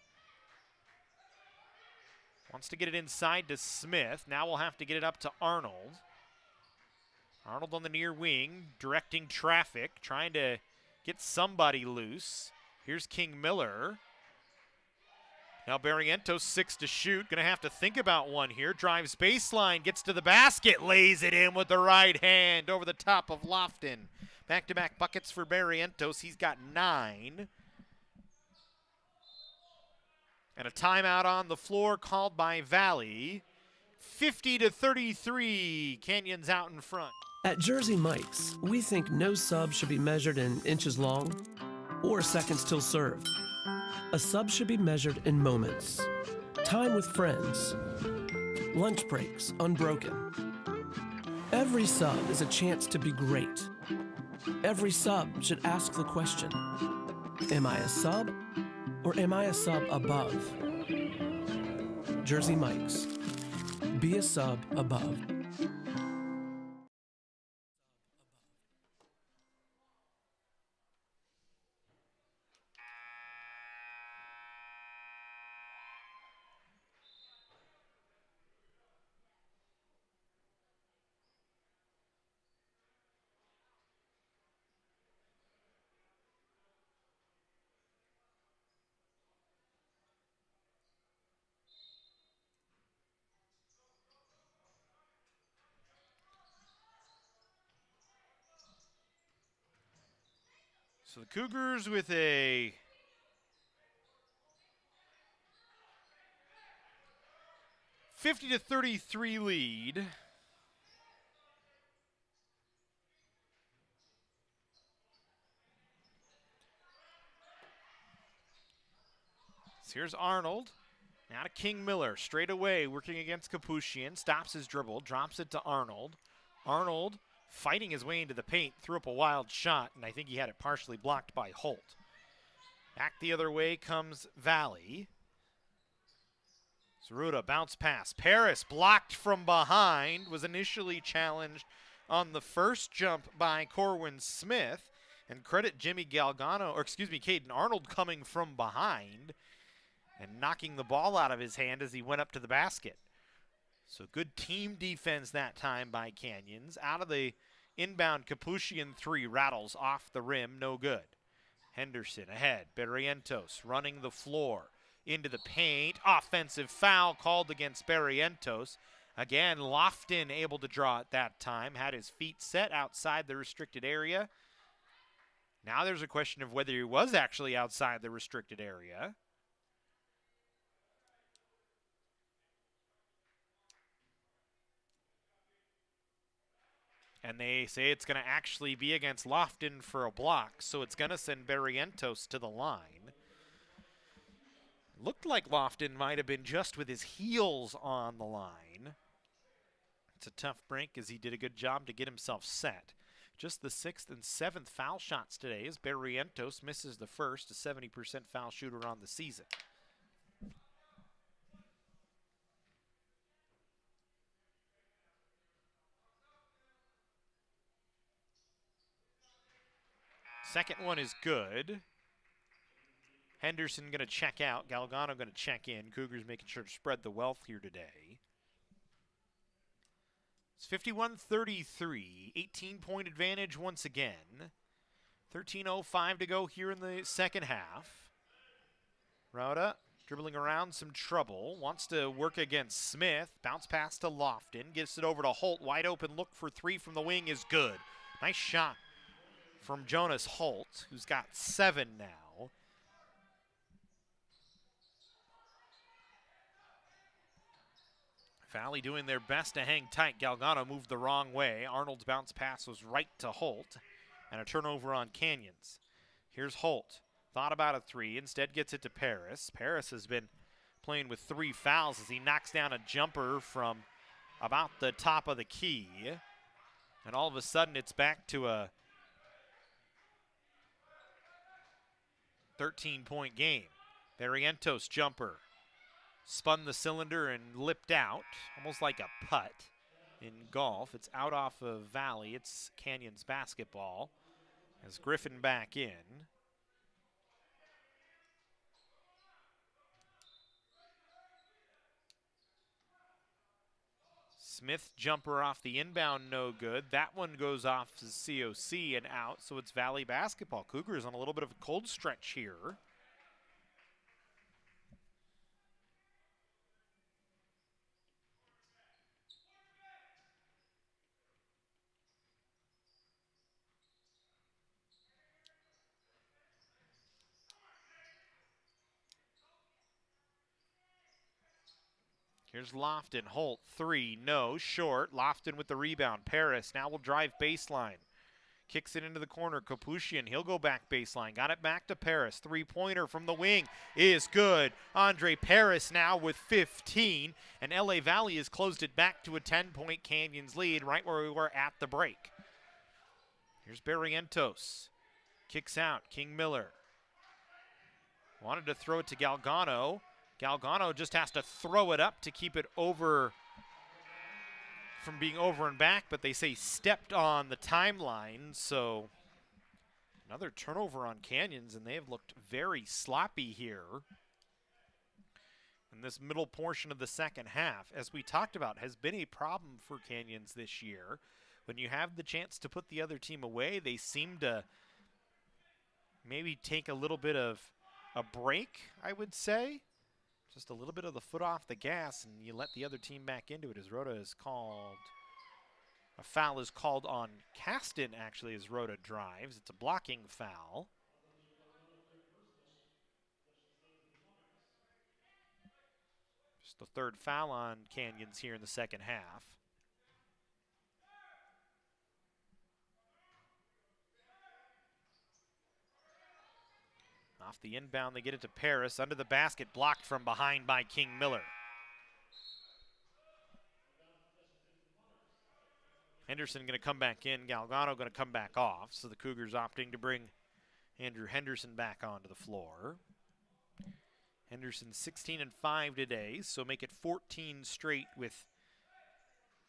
Wants to get it inside to Smith. Now we'll have to get it up to Arnold. Arnold on the near wing, directing traffic, trying to get somebody loose. Here's King Miller. Now Barrientos 6 to shoot. Gonna have to think about one here. Drives baseline, gets to the basket, lays it in with the right hand over the top of Lofton. Back-to-back buckets for Barrientos. He's got 9. And a timeout on the floor called by Valley. 50-33, Canyons out in front. At Jersey Mike's, we think no sub should be measured in inches long or seconds till served. A sub should be measured in moments. Time with friends. Lunch breaks unbroken. Every sub is a chance to be great. Every sub should ask the question, am I a sub or am I a sub above? Jersey Mike's. Be a sub above. So the Cougars with a (50-33) lead. So here's Arnold. Now to King Miller, straight away, working against Kapushian. Stops his dribble, drops it to Arnold. Arnold fighting his way into the paint, threw up a wild shot, and I think he had it partially blocked by Holt. Back the other way comes Valley. Zeruda, bounce pass. Paris blocked from behind, was initially challenged on the first jump by Corwin Smith. And credit Jimmy Galgano, or excuse me, Caden Arnold coming from behind and knocking the ball out of his hand as he went up to the basket. So good team defense that time by Canyons. Out of the inbound, Kapushian 3 rattles off the rim, no good. Henderson ahead, Barrientos running the floor into the paint. Offensive foul called against Barrientos. Again, Lofton able to draw at that time, had his feet set outside the restricted area. Now there's a question of whether he was actually outside the restricted area. And they say it's going to actually be against Lofton for a block, so it's going to send Barrientos to the line. Looked like Lofton might have been just with his heels on the line. It's a tough break as he did a good job to get himself set. Just the 6th and 7th foul shots today as Barrientos misses the first, a 70% foul shooter on the season. Second one is good. Henderson going to check out. Galgano going to check in. Cougars making sure to spread the wealth here today. It's 51-33. 18-point advantage once again. 13:05 to go here in the second half. Rauda dribbling around some trouble, wants to work against Smith. Bounce pass to Lofton, gets it over to Holt. Wide open look for three from the wing is good. Nice shot from Jonas Holt, who's got 7 now. Valley doing their best to hang tight. Galgano moved the wrong way. Arnold's bounce pass was right to Holt, and a turnover on Canyons. Here's Holt. Thought about a 3, instead gets it to Paris. Paris has been playing with 3 fouls as he knocks down a jumper from about the top of the key. And all of a sudden it's back to a 13-point game. Barrientos jumper. Spun the cylinder and lipped out, almost like a putt in golf. It's out off of Valley. It's Canyons basketball as Griffin back in. Smith jumper off the inbound, no good. That one goes off to COC and out, so it's Valley basketball. Cougars on a little bit of a cold stretch here. Here's Lofton. Holt, 3, no, short. Lofton with the rebound. Paris now will drive baseline. Kicks it into the corner. Kapushian, he'll go back baseline. Got it back to Paris. 3-pointer from the wing is good. Andre Paris now with 15. And LA Valley has closed it back to a 10-point Canyons lead right where we were at the break. Here's Barrientos. Kicks out. King Miller. Wanted to throw it to Galgano. Galgano just has to throw it up to keep it over from being over and back, but they say stepped on the timeline, so another turnover on Canyons, and they have looked very sloppy here in this middle portion of the second half. As we talked about, has been a problem for Canyons this year. When you have the chance to put the other team away, they seem to maybe take a little bit of a break, I would say. Just a little bit of the foot off the gas, and you let the other team back into it. As Rhoda is called, a foul is called on Caston, actually, as Rhoda drives. It's a blocking foul. Just the 3rd foul on Canyons here in the second half. Off the inbound, they get it to Paris. Under the basket, blocked from behind by King Miller. Henderson going to come back in. Galgano going to come back off. So the Cougars opting to bring Andrew Henderson back onto the floor. Henderson 16 and 5 today, so make it 14 straight with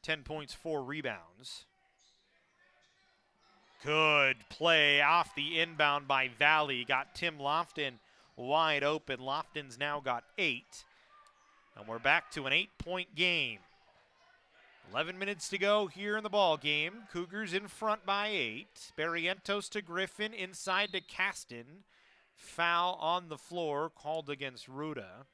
10 points, 4 rebounds. Good play off the inbound by Valley. Got Tim Lofton wide open. Lofton's now got 8. And we're back to an 8-point game. 11 minutes to go here in the ball game. Cougars in front by 8. Barrientos to Griffin, inside to Caston. Foul on the floor called against Ruda.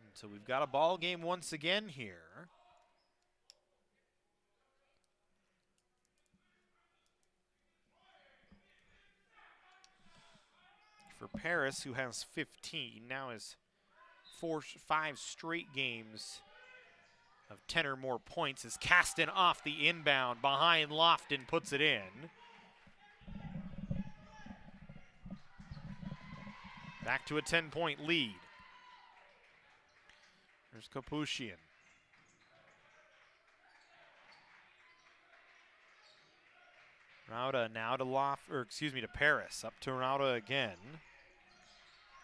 And so we've got a ball game once again here. For Paris, who has 15, now has 5 straight games of 10 or more points, as Caston off the inbound behind Lofton puts it in. Back to a 10-point lead. There's Kapushian. Rauda now to Paris. Up to Rauda again.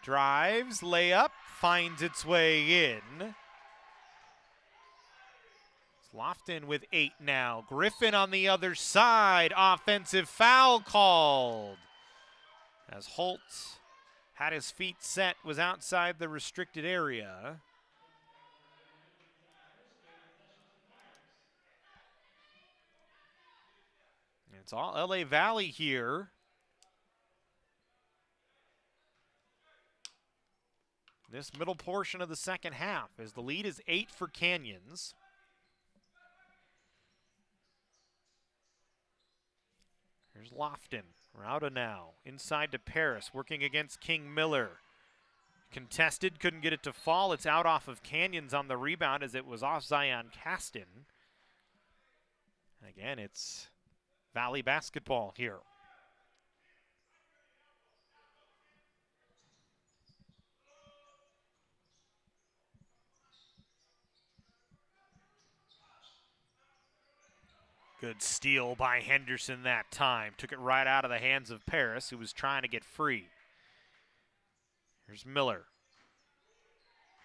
Drives, layup, finds its way in. It's Lofton with 8 now. Griffin on the other side. Offensive foul called. As Holt had his feet set, was outside the restricted area. It's all LA Valley here. This middle portion of the second half, as the lead is 8 for Canyons. Here's Lofton, Rauda now, inside to Paris, working against King Miller. Contested, couldn't get it to fall. It's out off of Canyons on the rebound as it was off Zion Caston. Again, it's Valley basketball here. Good steal by Henderson that time. Took it right out of the hands of Paris, who was trying to get free. Here's Miller.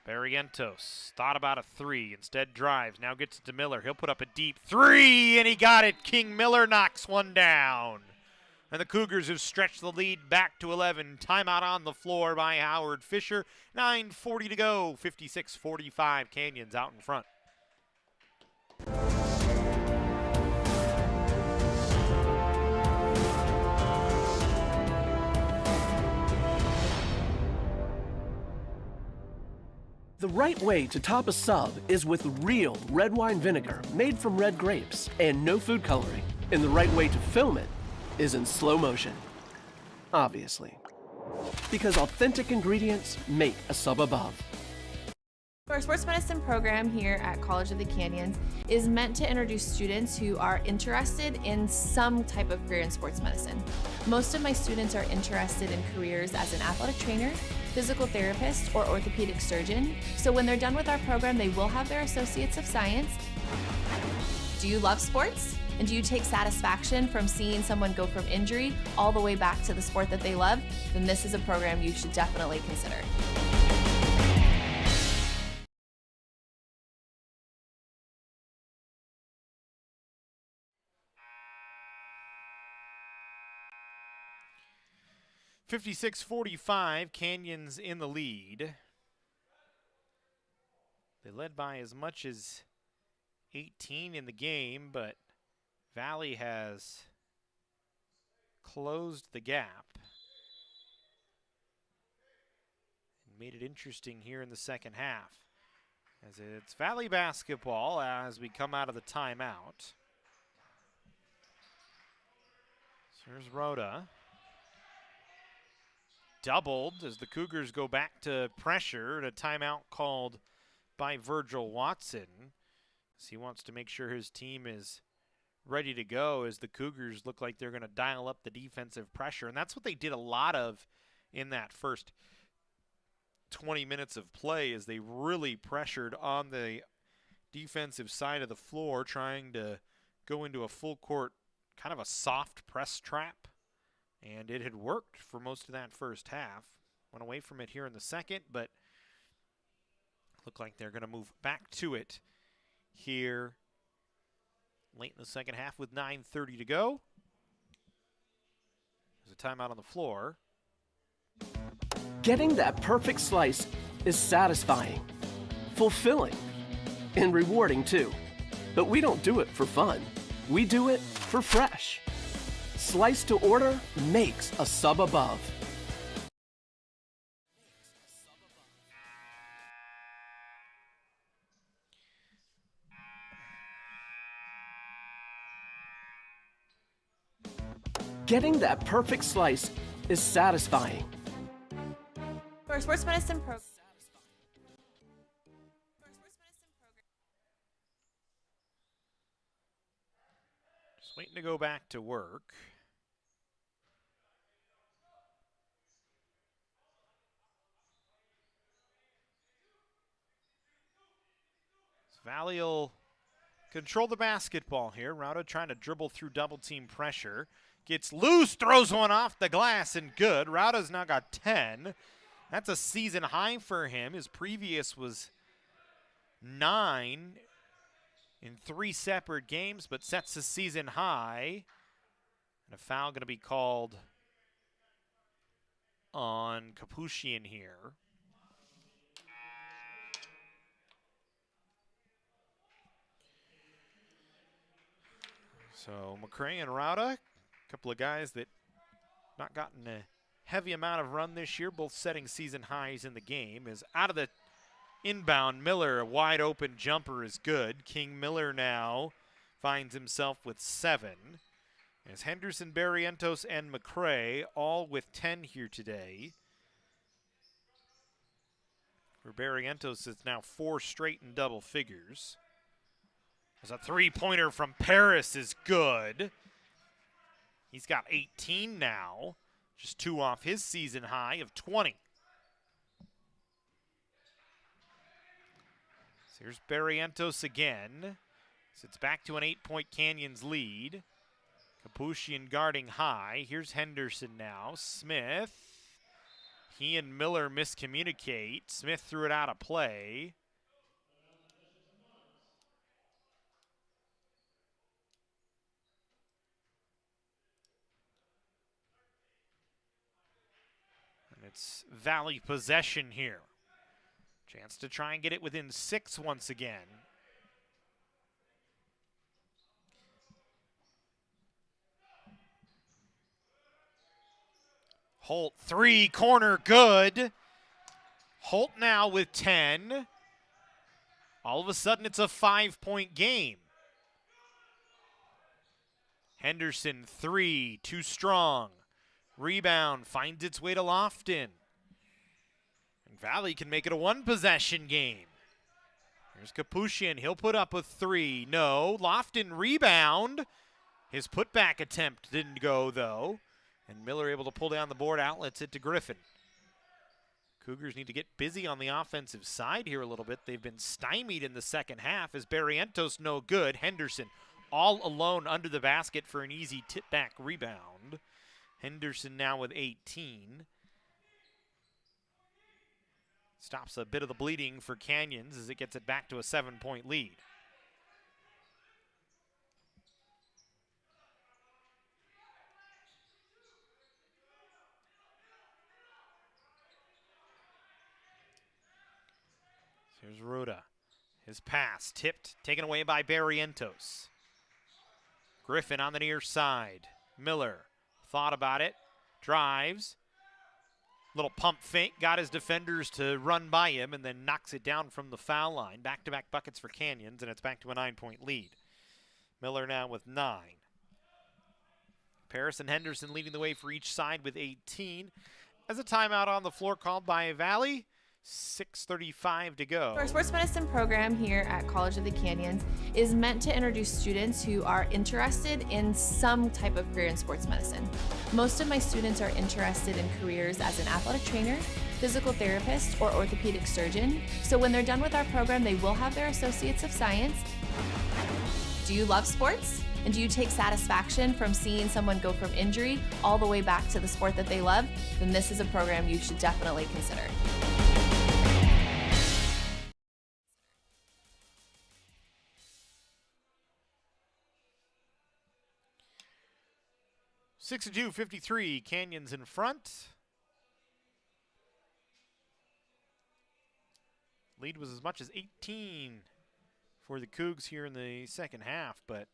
Barrientos thought about a three, instead drives, now gets it to Miller. He'll put up a deep three, and he got it. King Miller knocks one down. And the Cougars have stretched the lead back to 11. Timeout on the floor by Howard Fisher. 9:40 to go, 56-45, Canyons out in front. The right way to top a sub is with real red wine vinegar made from red grapes and no food coloring. And the right way to film it is in slow motion. Obviously. Because authentic ingredients make a sub above. Our sports medicine program here at College of the Canyons is meant to introduce students who are interested in some type of career in sports medicine. Most of my students are interested in careers as an athletic trainer, physical therapist, or orthopedic surgeon. So when they're done with our program, they will have their Associates of Science. Do you love sports? And do you take satisfaction from seeing someone go from injury all the way back to the sport that they love? Then this is a program you should definitely consider. (56-45), Canyons in the lead. They led by as much as 18 in the game, but Valley has closed the gap and made it interesting here in the second half. As it's Valley basketball as we come out of the timeout. So here's Rhoda. Doubled as the Cougars go back to pressure at a timeout called by Virgil Watson. As he wants to make sure his team is ready to go as the Cougars look like they're going to dial up the defensive pressure. And that's what they did a lot of in that first 20 minutes of play, as they really pressured on the defensive side of the floor, trying to go into a full court, kind of a soft press trap. And it had worked for most of that first half. Went away from it here in the second, but look like they're going to move back to it here late in the second half with 9:30 to go. There's a timeout on the floor. Getting that perfect slice is satisfying, fulfilling, and rewarding too. But we don't do it for fun. We do it for fresh. Slice to order makes a sub above. Getting that perfect slice is satisfying. For our sports medicine program. Just waiting to go back to work. Valley will control the basketball here. Rauda trying to dribble through double team pressure. Gets loose, throws one off the glass, and good. Rauda's now got 10. That's a season high for him. His previous was 9 in 3 separate games, but sets the season high. And a foul going to be called on Kapushian here. So McCray and Rauda couple of guys that not gotten a heavy amount of run this year, both setting season highs in the game. Is out of the inbound. Miller, a wide open jumper is good. King Miller now finds himself with 7. As Henderson, Barrientos, and McCrae all with 10 here today. For Barrientos, it's now 4 straight in double figures. As a three-pointer from Paris is good. He's got 18 now, just 2 off his season high of 20. So here's Barrientos again. So it's back to an 8-point Canyons lead. Kapushian guarding high. Here's Henderson now. Smith. He and Miller miscommunicate. Smith threw it out of play. And it's Valley possession here. Chance to try and get it within 6 once again. Holt, 3, corner, good. Holt now with 10. All of a sudden, it's a 5-point game. Henderson, 3, too strong. Rebound finds its way to Lofton. And Valley can make it a 1-possession game. Here's Kapushian, he'll put up a 3. No, Lofton rebound. His putback attempt didn't go, though. And Miller able to pull down the board, outlets it to Griffin. Cougars need to get busy on the offensive side here a little bit. They've been stymied in the second half as Barrientos no good. Henderson all alone under the basket for an easy tip-back rebound. Henderson now with 18. Stops a bit of the bleeding for Canyons as it gets it back to a 7-point lead. Here's Ruda. His pass tipped, taken away by Barrientos. Griffin on the near side. Miller thought about it, drives. Little pump fake, got his defenders to run by him and then knocks it down from the foul line. Back-to-back buckets for Canyons, and it's back to a 9-point lead. Miller now with 9. Paris and Henderson leading the way for each side with 18. As a timeout on the floor called by Valley. 6:35 to go. Our sports medicine program here at College of the Canyons is meant to introduce students who are interested in some type of career in sports medicine. Most of my students are interested in careers as an athletic trainer, physical therapist, or orthopedic surgeon. So when they're done with our program, they will have their Associates of Science. Do you love sports? And do you take satisfaction from seeing someone go from injury all the way back to the sport that they love? Then this is a program you should definitely consider. 62-53, Canyons in front. Lead was as much as 18 for the Cougs here in the second half, but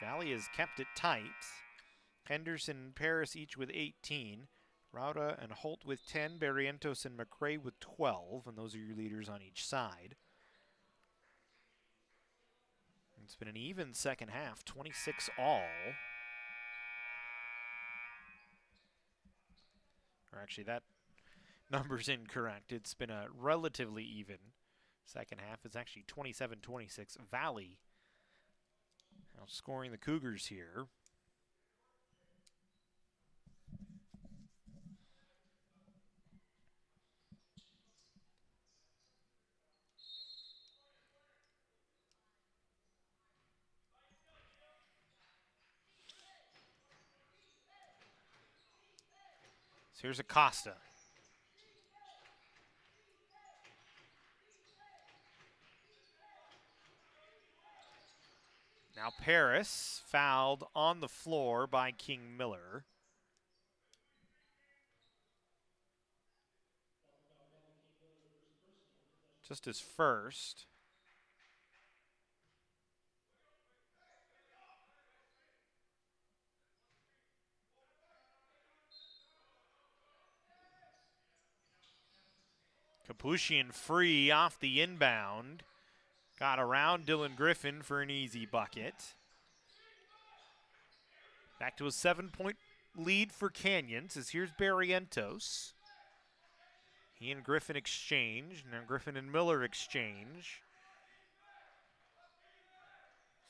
Valley has kept it tight. Henderson and Paris each with 18. Rauda and Holt with 10. Barrientos and McCrae with 12, and those are your leaders on each side. It's been an even second half, 26 all. Or actually, that number's incorrect. It's been a relatively even second half. It's actually 27-26. Valley outscoring the Cougars here. So here's Acosta. Now Paris fouled on the floor by King Miller. Just his first. Kapushian free off the inbound. Got around Dylan Griffin for an easy bucket. Back to a 7-point lead for Canyons as here's Barrientos. He and Griffin exchange. Now Griffin and Miller exchange.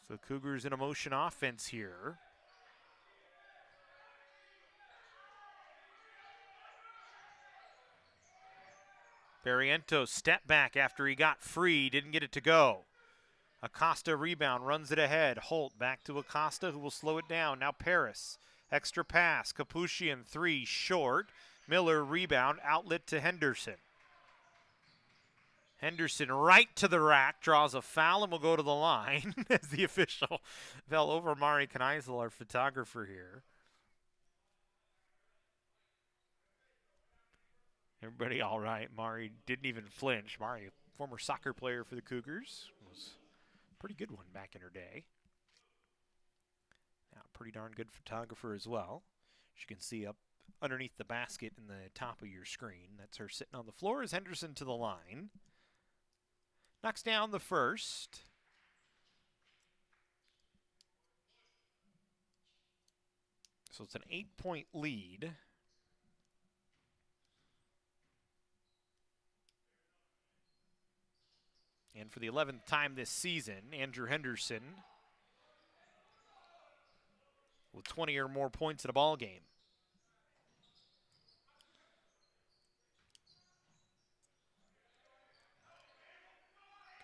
So Cougars in a motion offense here. Barrientos step back after he got free, didn't get it to go. Acosta rebound, runs it ahead. Holt back to Acosta, who will slow it down. Now Paris, extra pass. Kapushian three, short. Miller rebound, outlet to Henderson. Henderson right to the rack, draws a foul and will go to the line as the official fell over Mari Kneisel, our photographer here. Everybody all right. Mari didn't even flinch. Mari, a former soccer player for the Cougars, was a pretty good one back in her day. Now, pretty darn good photographer as well. As you can see up underneath the basket in the top of your screen. That's her sitting on the floor as Henderson to the line. Knocks down the first. So it's an 8-point lead. And for the 11th time this season, Andrew Henderson with 20 or more points in a ball game.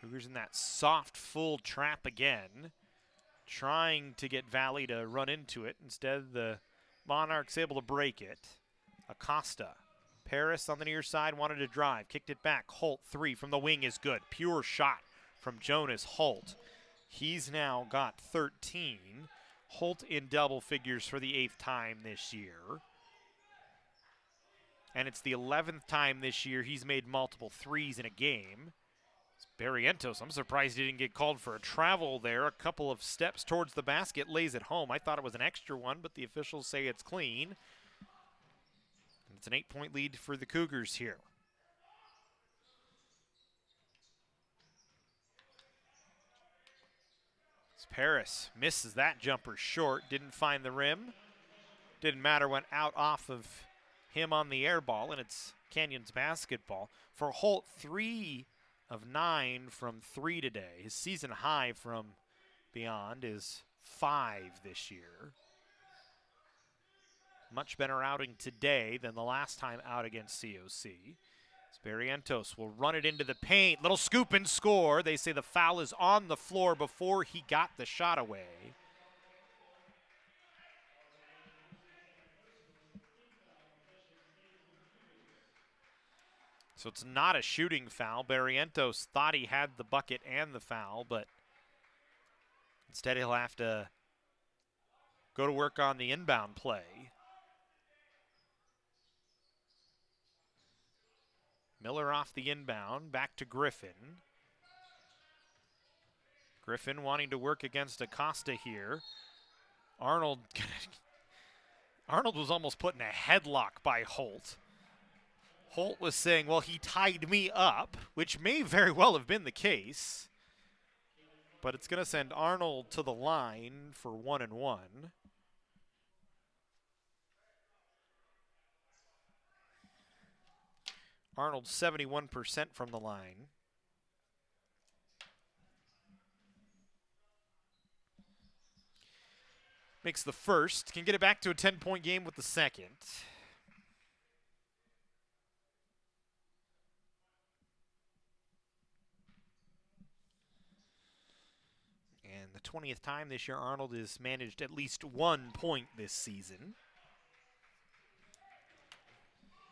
Cougars in that soft, full trap again, trying to get Valley to run into it. Instead, the Monarchs able to break it. Acosta. Paris on the near side wanted to drive, kicked it back. Holt three from the wing is good. Pure shot from Jonas Holt. He's now got 13. Holt in double figures for the 8th time this year. And it's the 11th time this year he's made multiple threes in a game. It's Barrientos, I'm surprised he didn't get called for a travel there. A couple of steps towards the basket, lays it home. I thought it was an extra one, but the officials say it's clean. It's an 8-point lead for the Cougars here. As Paris misses that jumper short, didn't find the rim. Didn't matter, went out off of him on the air ball, and it's Canyons basketball. For Holt, 3 of 9 from 3 today. His season high from beyond is 5 this year. Much better outing today than the last time out against COC. Barrientos will run it into the paint. Little scoop and score. They say the foul is on the floor before he got the shot away. So it's not a shooting foul. Barrientos thought he had the bucket and the foul, but instead he'll have to go to work on the inbound play. Miller off the inbound, back to Griffin. Griffin wanting to work against Acosta here. Arnold was almost put in a headlock by Holt. Holt was saying, well, he tied me up, which may very well have been the case. But it's going to send Arnold to the line for 1 and 1. Arnold 71% from the line. Makes the first, can get it back to a 10-point game with the second. And the 20th time this year Arnold has managed at least 1 point this season.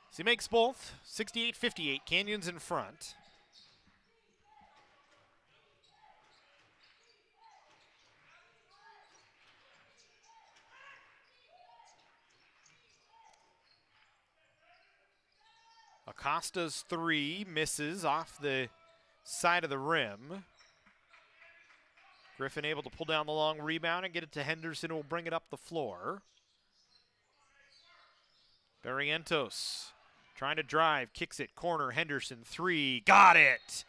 So he makes both, 68-58, Canyons in front. Acosta's three misses off the side of the rim. Griffin able to pull down the long rebound and get it to Henderson, who will bring it up the floor. Barrientos Trying to drive, kicks it, corner, Henderson, 3, got it!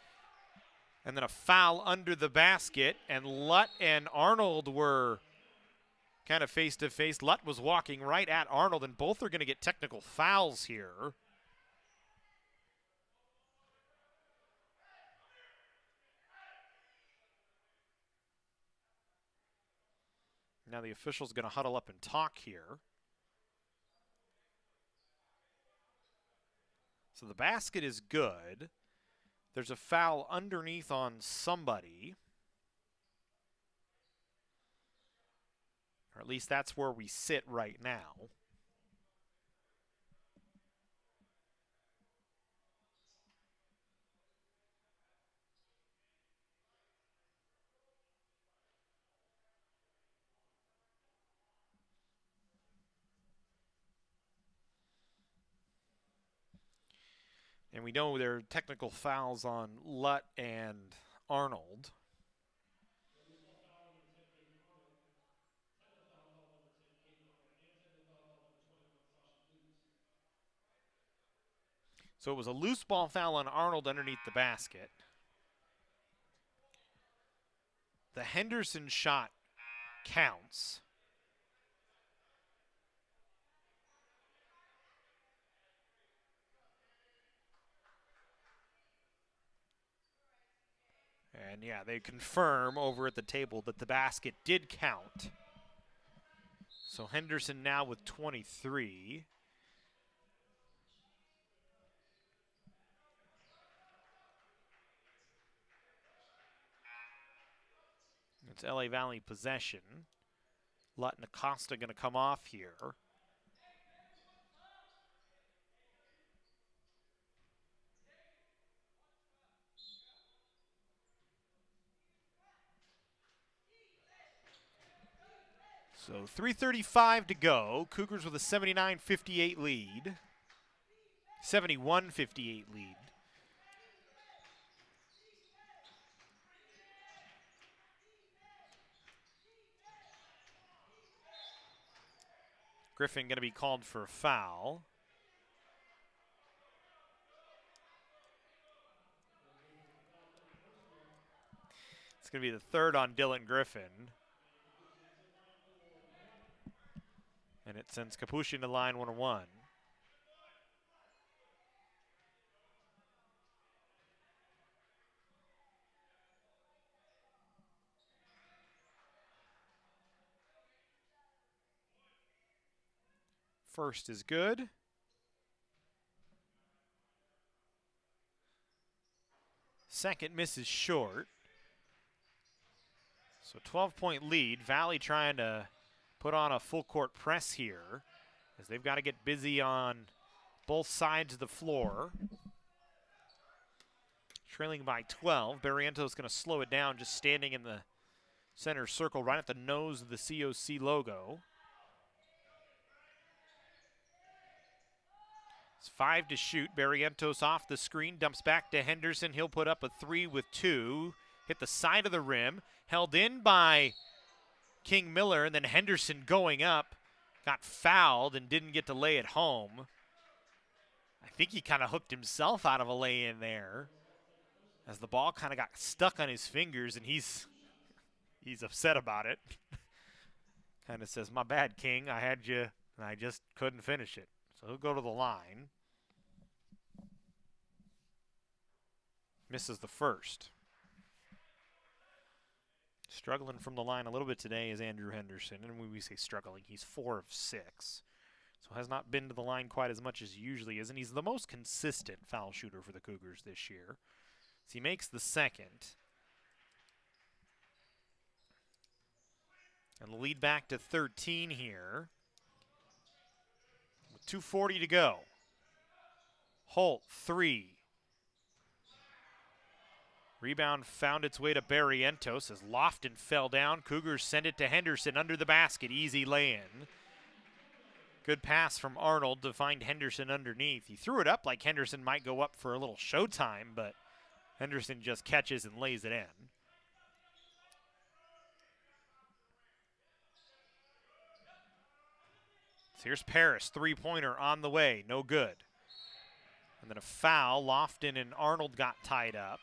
And then a foul under the basket, and Lutt and Arnold were kind of face-to-face. Lutt was walking right at Arnold, and both are going to get technical fouls here. Now the official's going to huddle up and talk here. So the basket is good. There's a foul underneath on somebody. Or at least that's where we sit right now. And we know there are technical fouls on Lutt and Arnold. So it was a loose ball foul on Arnold underneath the basket. The Henderson shot counts. And yeah, they confirm over at the table that the basket did count. So Henderson now with 23. It's LA Valley possession. Lutt and Acosta going to come off here. So 3:35 to go. Cougars with a 79-58 lead. 71-58 lead. Griffin going to be called for a foul. It's going to be the third on Dylan Griffin. And it sends Capuchin to line 101. First is good. Second misses short. So 12-point lead. Valley trying to put on a full court press here as they've got to get busy on both sides of the floor. Trailing by 12. Barrientos going to slow it down, just standing in the center circle right at the nose of the COC logo. It's 5 to shoot. Barrientos off the screen, dumps back to Henderson. He'll put up a 3 with 2. Hit the side of the rim. Held in by King Miller, and then Henderson going up. Got fouled and didn't get to lay it home. I think he kind of hooked himself out of a lay-in there as the ball kind of got stuck on his fingers, and he's upset about it. Kind of says, "My bad, King. I had you, and I just couldn't finish it." So he'll go to the line. Misses the first. Struggling from the line a little bit today is Andrew Henderson. And when we say struggling, he's 4 of 6. So has not been to the line quite as much as he usually is. And he's the most consistent foul shooter for the Cougars this year. So he makes the second. And the lead back to 13 here. 2:40 to go. Holt, 3. Rebound found its way to Barrientos as Lofton fell down. Cougars send it to Henderson under the basket. Easy lay-in. Good pass from Arnold to find Henderson underneath. He threw it up like Henderson might go up for a little showtime, but Henderson just catches and lays it in. So here's Paris, 3-pointer on the way, no good. And then a foul. Lofton and Arnold got tied up.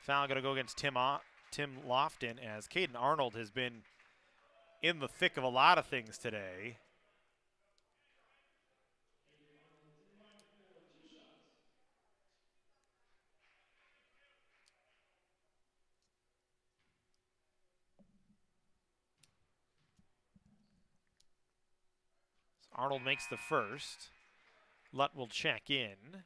Foul going to go against Tim Lofton, as Caden Arnold has been in the thick of a lot of things today. So Arnold makes the first. Lutt will check in.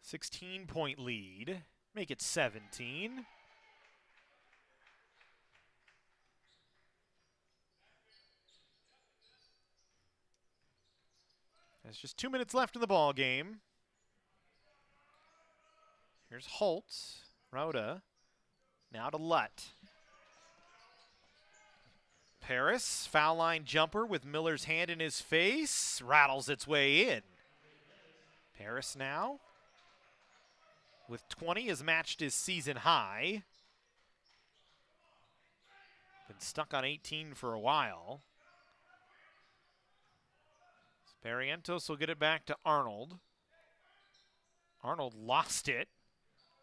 $16-point lead. Make it 17. There's just 2 minutes left in the ball game. Here's Holtz, Rhoda, now to Lutt. Paris, foul line jumper with Miller's hand in his face, rattles its way in. Paris now, with 20, has matched his season high. Been stuck on 18 for a while. Barrientos will get it back to Arnold. Arnold lost it.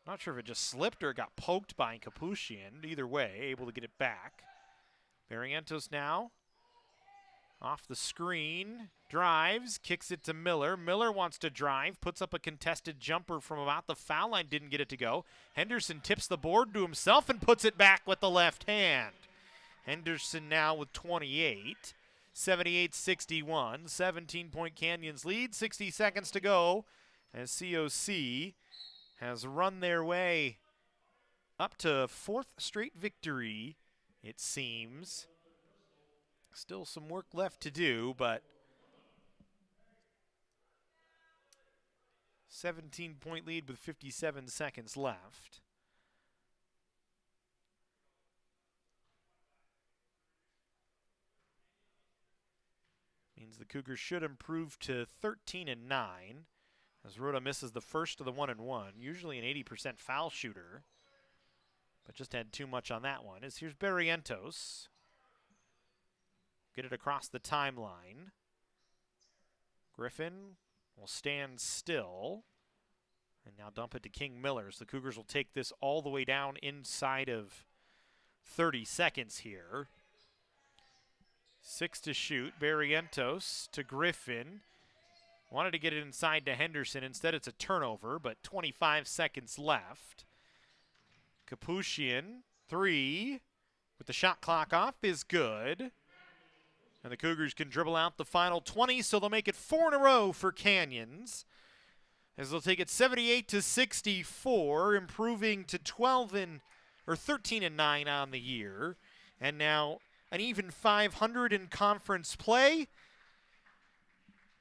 Not sure if it just slipped or it got poked by Kapushian. Either way, able to get it back. Barrientos now off the screen, drives, kicks it to Miller. Miller wants to drive, puts up a contested jumper from about the foul line, didn't get it to go. Henderson tips the board to himself and puts it back with the left hand. Henderson now with 28. 78-61, 17-point Canyons lead, 60 seconds to go as COC has run their way up to 4th straight victory, it seems. Still some work left to do, but 17-point lead with 57 seconds left. Means the Cougars should improve to 13-9 as Rhoda misses the first of the 1-1. Usually an 80% foul shooter, but just had too much on that one. Here's Barrientos. Get it across the timeline. Griffin will stand still and now dump it to King Miller. So the Cougars will take this all the way down inside of 30 seconds here. 6 to shoot. Barrientos to Griffin. Wanted to get it inside to Henderson. Instead, it's a turnover, but 25 seconds left. Kapushian, 3, with the shot clock off, is good. And the Cougars can dribble out the final 20, so they'll make it 4 in a row for Canyons, as they'll take it 78-64, improving to 13-9 on the year. And now an even 500 in conference play.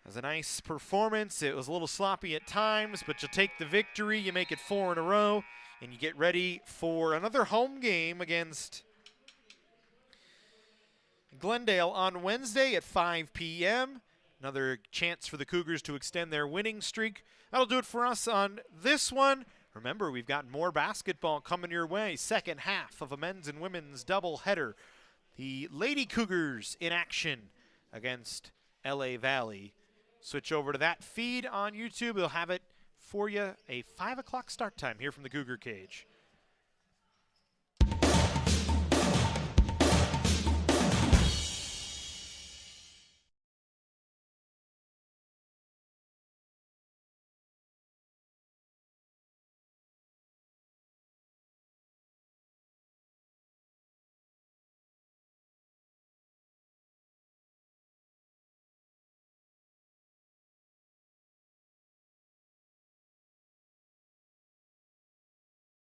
As a nice performance. It was a little sloppy at times, but you take the victory, you make it 4 in a row, and you get ready for another home game against Glendale on Wednesday at 5 p.m. Another chance for the Cougars to extend their winning streak. That'll do it for us on this one. Remember, we've got more basketball coming your way. Second half of a men's and women's doubleheader. The Lady Cougars in action against LA Valley. Switch over to that feed on YouTube. They'll have it for you, a 5 o'clock start time here from the Cougar Cage.